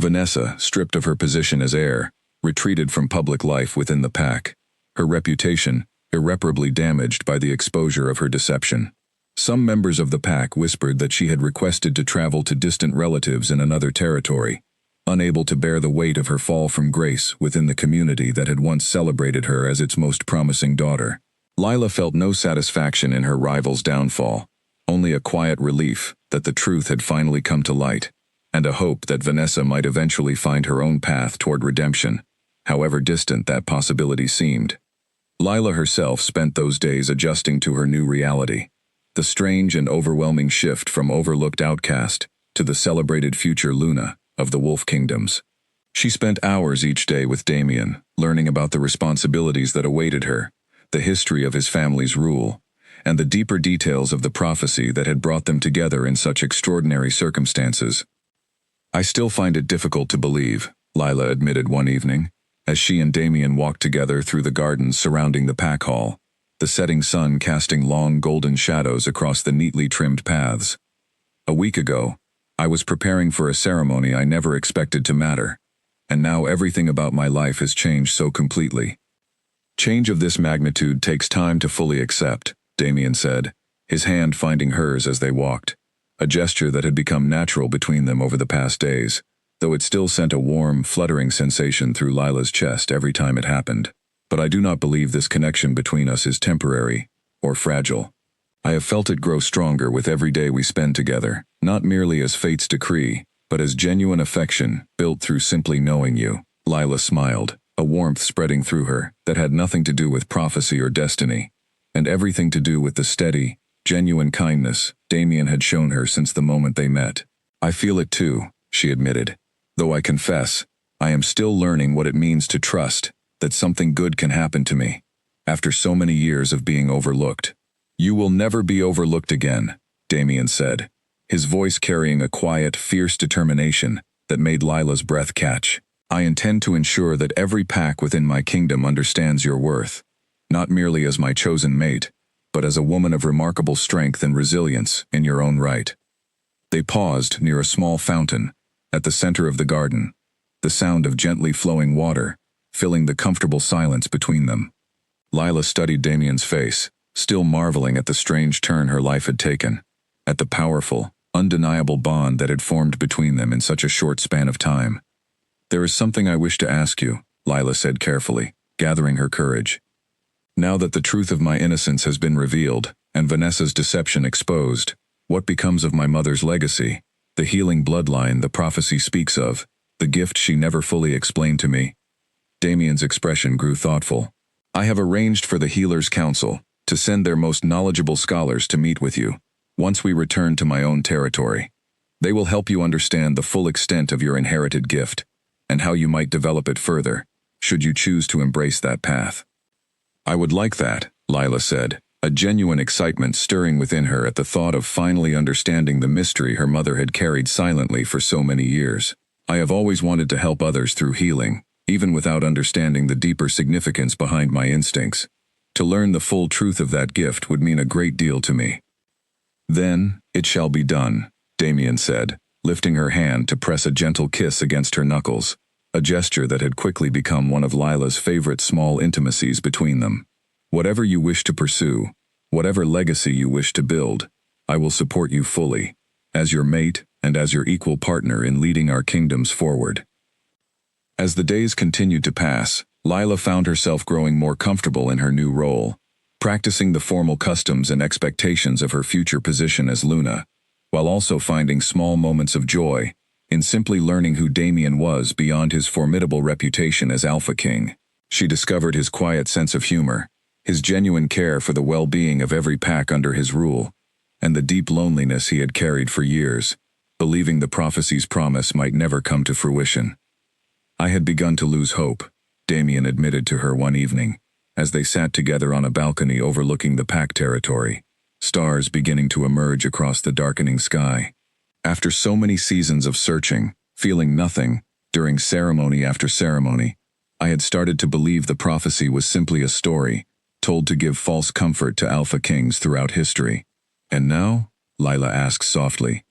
Vanessa, stripped of her position as heir, retreated from public life within the pack, her reputation irreparably damaged by the exposure of her deception. Some members of the pack whispered that she had requested to travel to distant relatives in another territory, unable to bear the weight of her fall from grace within the community that had once celebrated her as its most promising daughter. Lila felt no satisfaction in her rival's downfall, only a quiet relief that the truth had finally come to light, and a hope that Vanessa might eventually find her own path toward redemption, however distant that possibility seemed. Lila herself spent those days adjusting to her new reality, the strange and overwhelming shift from overlooked outcast to the celebrated future Luna of the Wolf Kingdoms. She spent hours each day with Damien, learning about the responsibilities that awaited her, the history of his family's rule, and the deeper details of the prophecy that had brought them together in such extraordinary circumstances. "I still find it difficult to believe," Lila admitted one evening, as she and Damien walked together through the gardens surrounding the pack hall, the setting sun casting long golden shadows across the neatly trimmed paths. "A week ago, I was preparing for a ceremony I never expected to matter, and now everything about my life has changed so completely." "Change of this magnitude takes time to fully accept," Damien said, his hand finding hers as they walked, a gesture that had become natural between them over the past days, though it still sent a warm, fluttering sensation through Lila's chest every time it happened. "But I do not believe this connection between us is temporary or fragile. I have felt it grow stronger with every day we spend together, not merely as fate's decree, but as genuine affection built through simply knowing you." Lila smiled, a warmth spreading through her that had nothing to do with prophecy or destiny, and everything to do with the steady, genuine kindness Damien had shown her since the moment they met. "I feel it too," she admitted, "though I confess, I am still learning what it means to trust that something good can happen to me, after so many years of being overlooked." "You will never be overlooked again," Damien said, his voice carrying a quiet, fierce determination that made Lila's breath catch. "I intend to ensure that every pack within my kingdom understands your worth, not merely as my chosen mate, but as a woman of remarkable strength and resilience in your own right." They paused near a small fountain, at the center of the garden, the sound of gently flowing water filling the comfortable silence between them. Lila studied Damien's face, still marveling at the strange turn her life had taken, at the powerful, undeniable bond that had formed between them in such a short span of time. "There is something I wish to ask you," Lila said carefully, gathering her courage. "Now that the truth of my innocence has been revealed, and Vanessa's deception exposed, what becomes of my mother's legacy, the healing bloodline the prophecy speaks of, the gift she never fully explained to me?" Damien's expression grew thoughtful. "I have arranged for the Healer's Council to send their most knowledgeable scholars to meet with you, once we return to my own territory. They will help you understand the full extent of your inherited gift, and how you might develop it further, should you choose to embrace that path." "I would like that," Lila said, a genuine excitement stirring within her at the thought of finally understanding the mystery her mother had carried silently for so many years. "I have always wanted to help others through healing, even without understanding the deeper significance behind my instincts. To learn the full truth of that gift would mean a great deal to me." "Then, it shall be done," Damien said, lifting her hand to press a gentle kiss against her knuckles, a gesture that had quickly become one of Lila's favorite small intimacies between them. "Whatever you wish to pursue, whatever legacy you wish to build, I will support you fully, as your mate and as your equal partner in leading our kingdoms forward." As the days continued to pass, Lila found herself growing more comfortable in her new role, practicing the formal customs and expectations of her future position as Luna, while also finding small moments of joy in simply learning who Damien was beyond his formidable reputation as Alpha King. She discovered his quiet sense of humor, his genuine care for the well-being of every pack under his rule, and the deep loneliness he had carried for years, believing the prophecy's promise might never come to fruition. "I had begun to lose hope," Damien admitted to her one evening, as they sat together on a balcony overlooking the pack territory, stars beginning to emerge across the darkening sky. "After so many seasons of searching, feeling nothing, during ceremony after ceremony, I had started to believe the prophecy was simply a story, told to give false comfort to Alpha Kings throughout history. And now?" Lila asked softly.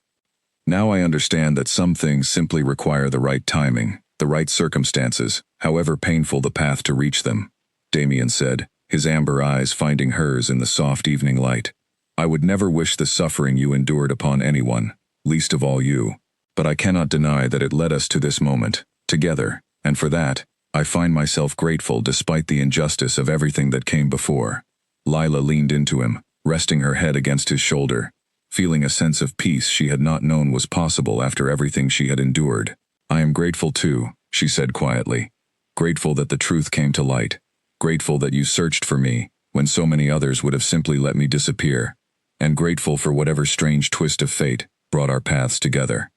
"Now I understand that some things simply require the right timing, the right circumstances, however painful the path to reach them," Damien said, his amber eyes finding hers in the soft evening light. "I would never wish the suffering you endured upon anyone, least of all you, but I cannot deny that it led us to this moment, together, and for that, I find myself grateful despite the injustice of everything that came before." Lila leaned into him, resting her head against his shoulder, feeling a sense of peace she had not known was possible after everything she had endured. "I am grateful too," she said quietly. "Grateful that the truth came to light. Grateful that you searched for me, when so many others would have simply let me disappear. And grateful for whatever strange twist of fate brought our paths together."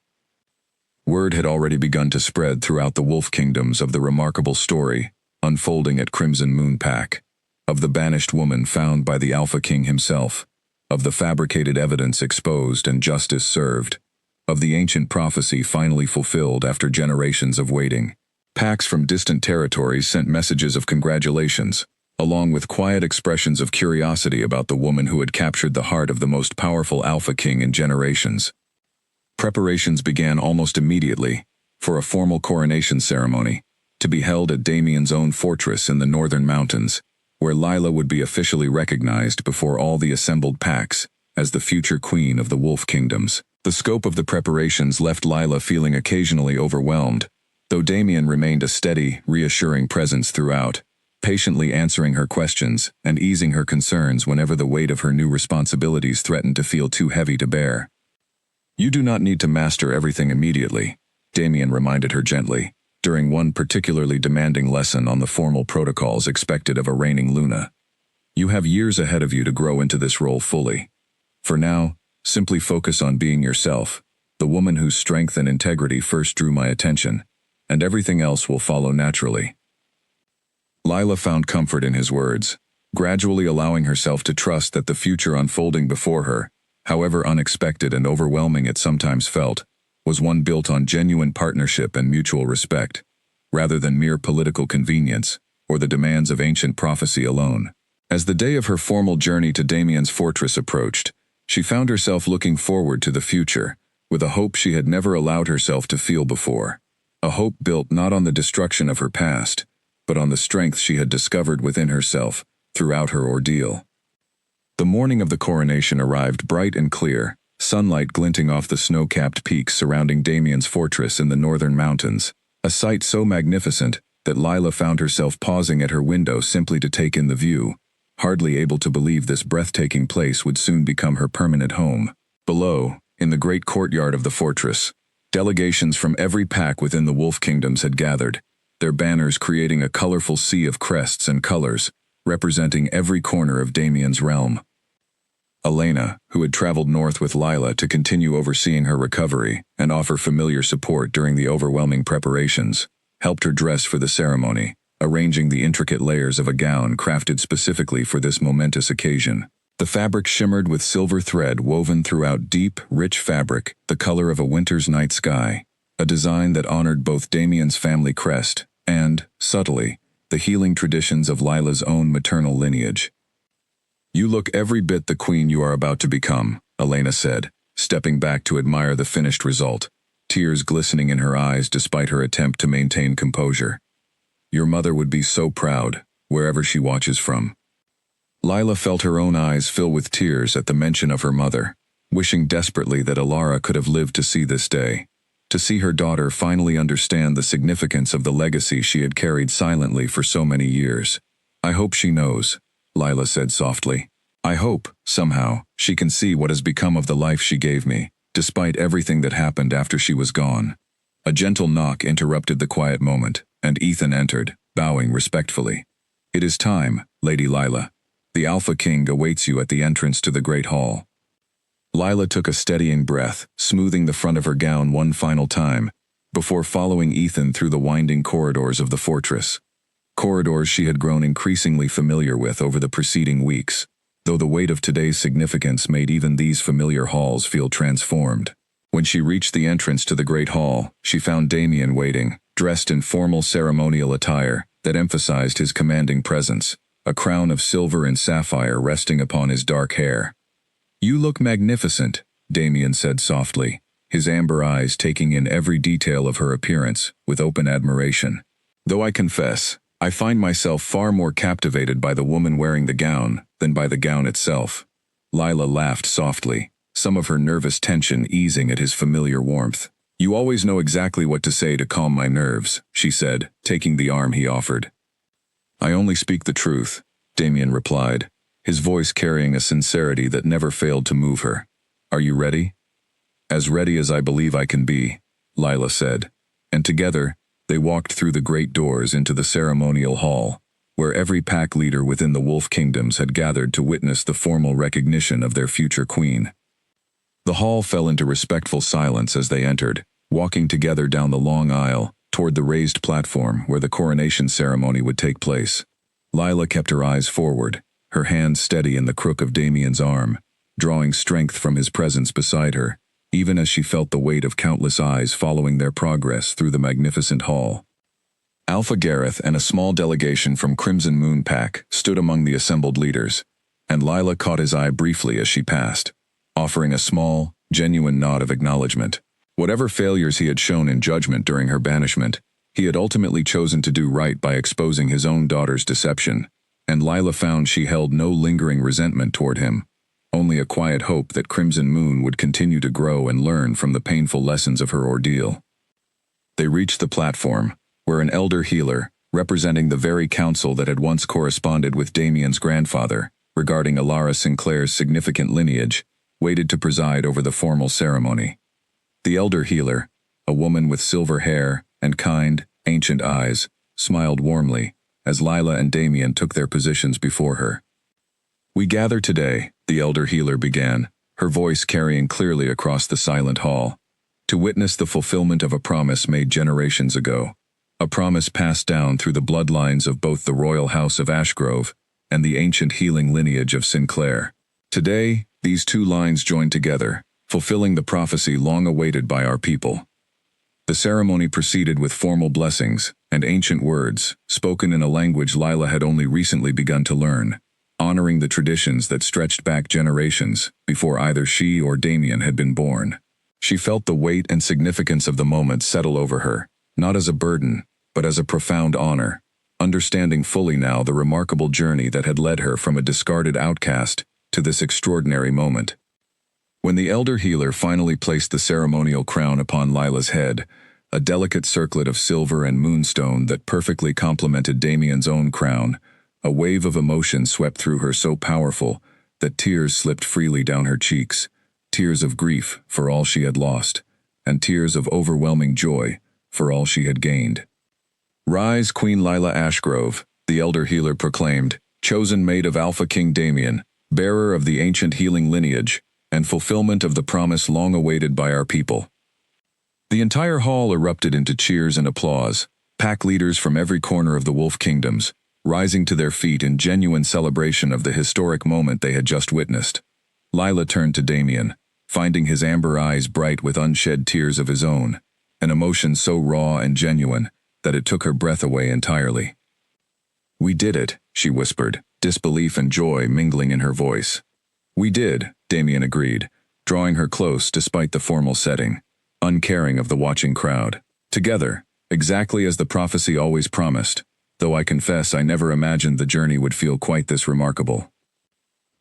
Word had already begun to spread throughout the wolf kingdoms of the remarkable story unfolding at Crimson Moon Pack, of the banished woman found by the Alpha King himself, of the fabricated evidence exposed and justice served, of the ancient prophecy finally fulfilled after generations of waiting. Packs from distant territories sent messages of congratulations, along with quiet expressions of curiosity about the woman who had captured the heart of the most powerful Alpha King in generations. Preparations began almost immediately for a formal coronation ceremony, to be held at Damien's own fortress in the northern mountains, where Lila would be officially recognized before all the assembled packs as the future queen of the wolf kingdoms. The scope of the preparations left Lila feeling occasionally overwhelmed, though Damien remained a steady, reassuring presence throughout, patiently answering her questions and easing her concerns whenever the weight of her new responsibilities threatened to feel too heavy to bear. "You do not need to master everything immediately," Damien reminded her gently, during one particularly demanding lesson on the formal protocols expected of a reigning Luna. "You have years ahead of you to grow into this role fully. For now, simply focus on being yourself, the woman whose strength and integrity first drew my attention, and everything else will follow naturally." Lila found comfort in his words, gradually allowing herself to trust that the future unfolding before her, however unexpected and overwhelming it sometimes felt, was one built on genuine partnership and mutual respect, rather than mere political convenience or the demands of ancient prophecy alone. As the day of her formal journey to Damien's fortress approached, she found herself looking forward to the future, with a hope she had never allowed herself to feel before. A hope built not on the destruction of her past, but on the strength she had discovered within herself throughout her ordeal. The morning of the coronation arrived bright and clear, sunlight glinting off the snow-capped peaks surrounding Damien's fortress in the northern mountains, a sight so magnificent that Lila found herself pausing at her window simply to take in the view, hardly able to believe this breathtaking place would soon become her permanent home. Below, in the great courtyard of the fortress, delegations from every pack within the Wolf Kingdoms had gathered, their banners creating a colorful sea of crests and colors, representing every corner of Damien's realm. Elena, who had traveled north with Lila to continue overseeing her recovery and offer familiar support during the overwhelming preparations, helped her dress for the ceremony, arranging the intricate layers of a gown crafted specifically for this momentous occasion. The fabric shimmered with silver thread woven throughout deep, rich fabric, the color of a winter's night sky, a design that honored both Damien's family crest and, subtly, the healing traditions of Lila's own maternal lineage. "You look every bit the queen you are about to become," Elena said, stepping back to admire the finished result, tears glistening in her eyes despite her attempt to maintain composure. "Your mother would be so proud, wherever she watches from." Lila felt her own eyes fill with tears at the mention of her mother, wishing desperately that Alara could have lived to see this day, to see her daughter finally understand the significance of the legacy she had carried silently for so many years. "I hope she knows," Lila said softly. "I hope, somehow, she can see what has become of the life she gave me, despite everything that happened after she was gone." A gentle knock interrupted the quiet moment, and Ethan entered, bowing respectfully. "It is time, Lady Lila. The Alpha King awaits you at the entrance to the Great Hall." Lila took a steadying breath, smoothing the front of her gown one final time, before following Ethan through the winding corridors of the fortress. Corridors she had grown increasingly familiar with over the preceding weeks, though the weight of today's significance made even these familiar halls feel transformed. When she reached the entrance to the Great Hall, she found Damien waiting, dressed in formal ceremonial attire that emphasized his commanding presence, a crown of silver and sapphire resting upon his dark hair. "You look magnificent," Damien said softly, his amber eyes taking in every detail of her appearance with open admiration. "Though I confess, I find myself far more captivated by the woman wearing the gown than by the gown itself." Lila laughed softly, some of her nervous tension easing at his familiar warmth. "You always know exactly what to say to calm my nerves," she said, taking the arm he offered. "I only speak the truth," Damien replied, his voice carrying a sincerity that never failed to move her. "Are you ready?" "As ready as I believe I can be," Lila said, and together, they walked through the great doors into the ceremonial hall, where every pack leader within the Wolf Kingdoms had gathered to witness the formal recognition of their future queen. The hall fell into respectful silence as they entered, walking together down the long aisle, toward the raised platform where the coronation ceremony would take place. Lila kept her eyes forward, her hand steady in the crook of Damien's arm, drawing strength from his presence beside her, even as she felt the weight of countless eyes following their progress through the magnificent hall. Alpha Gareth and a small delegation from Crimson Moon Pack stood among the assembled leaders, and Lila caught his eye briefly as she passed, offering a small, genuine nod of acknowledgement. Whatever failures he had shown in judgment during her banishment, he had ultimately chosen to do right by exposing his own daughter's deception, and Lila found she held no lingering resentment toward him, only a quiet hope that Crimson Moon would continue to grow and learn from the painful lessons of her ordeal. They reached the platform, where an elder healer, representing the very council that had once corresponded with Damien's grandfather regarding Alara Sinclair's significant lineage, waited to preside over the formal ceremony. The elder healer, a woman with silver hair and kind, ancient eyes, smiled warmly as Lila and Damien took their positions before her. "We gather today," the elder healer began, her voice carrying clearly across the silent hall, "to witness the fulfillment of a promise made generations ago, a promise passed down through the bloodlines of both the royal house of Ashgrove and the ancient healing lineage of Sinclair. Today, these two lines join together, fulfilling the prophecy long awaited by our people." The ceremony proceeded with formal blessings and ancient words, spoken in a language Lila had only recently begun to learn, honoring the traditions that stretched back generations before either she or Damien had been born. She felt the weight and significance of the moment settle over her, not as a burden, but as a profound honor, understanding fully now the remarkable journey that had led her from a discarded outcast to this extraordinary moment. When the elder healer finally placed the ceremonial crown upon Lila's head, a delicate circlet of silver and moonstone that perfectly complemented Damien's own crown, a wave of emotion swept through her so powerful that tears slipped freely down her cheeks, tears of grief for all she had lost, and tears of overwhelming joy for all she had gained. "Rise, Queen Lila Ashgrove," the elder healer proclaimed, "chosen maid of Alpha King Damien, bearer of the ancient healing lineage, and fulfillment of the promise long awaited by our people." The entire hall erupted into cheers and applause, pack leaders from every corner of the Wolf Kingdoms, rising to their feet in genuine celebration of the historic moment they had just witnessed. Lila turned to Damien, finding his amber eyes bright with unshed tears of his own, an emotion so raw and genuine that it took her breath away entirely. "We did it," she whispered, disbelief and joy mingling in her voice. "We did," Damien agreed, drawing her close despite the formal setting, uncaring of the watching crowd. "Together, exactly as the prophecy always promised, though I confess I never imagined the journey would feel quite this remarkable."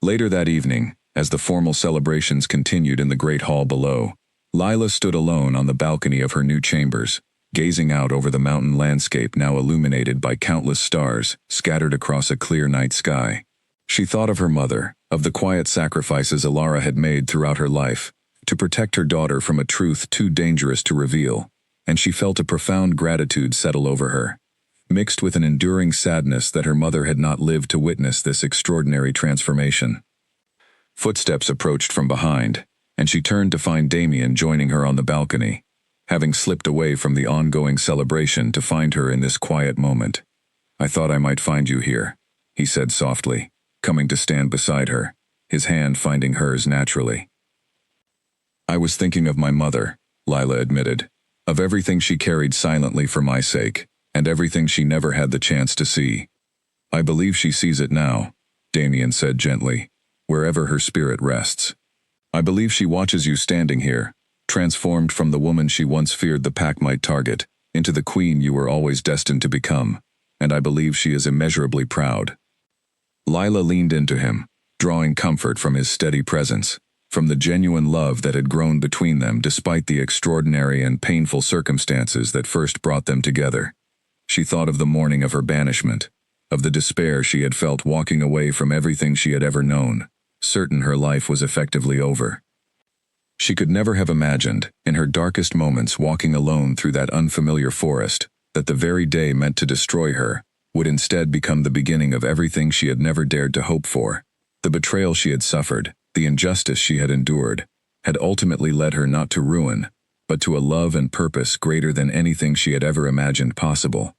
Later that evening, as the formal celebrations continued in the great hall below, Lila stood alone on the balcony of her new chambers, gazing out over the mountain landscape now illuminated by countless stars scattered across a clear night sky. She thought of her mother, of the quiet sacrifices Alara had made throughout her life to protect her daughter from a truth too dangerous to reveal, and she felt a profound gratitude settle over her, mixed with an enduring sadness that her mother had not lived to witness this extraordinary transformation. Footsteps approached from behind, and she turned to find Damien joining her on the balcony, having slipped away from the ongoing celebration to find her in this quiet moment. "I thought I might find you here," he said softly, coming to stand beside her, his hand finding hers naturally. "I was thinking of my mother," Lila admitted, "of everything she carried silently for my sake, and everything she never had the chance to see. I believe she sees it now," Damien said gently, "wherever her spirit rests. I believe she watches you standing here, transformed from the woman she once feared the pack might target, into the queen you were always destined to become, and I believe she is immeasurably proud." Lila leaned into him, drawing comfort from his steady presence, from the genuine love that had grown between them despite the extraordinary and painful circumstances that first brought them together. She thought of the morning of her banishment, of the despair she had felt walking away from everything she had ever known, certain her life was effectively over. She could never have imagined, in her darkest moments walking alone through that unfamiliar forest, that the very day meant to destroy her would instead become the beginning of everything she had never dared to hope for. The betrayal she had suffered, the injustice she had endured, had ultimately led her not to ruin, but to a love and purpose greater than anything she had ever imagined possible.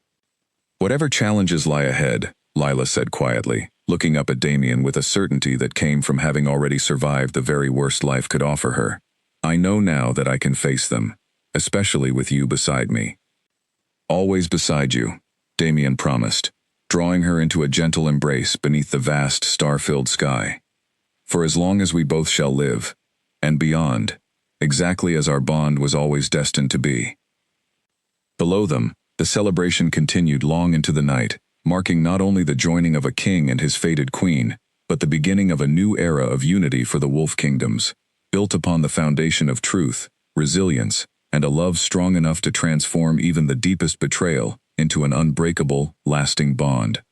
"Whatever challenges lie ahead," Lila said quietly, looking up at Damien with a certainty that came from having already survived the very worst life could offer her, "I know now that I can face them, especially with you beside me." "Always beside you," Damien promised, drawing her into a gentle embrace beneath the vast, star-filled sky. "For as long as we both shall live, and beyond, exactly as our bond was always destined to be." Below them, the celebration continued long into the night, marking not only the joining of a king and his fated queen, but the beginning of a new era of unity for the Wolf Kingdoms, built upon the foundation of truth, resilience, and a love strong enough to transform even the deepest betrayal into an unbreakable, lasting bond.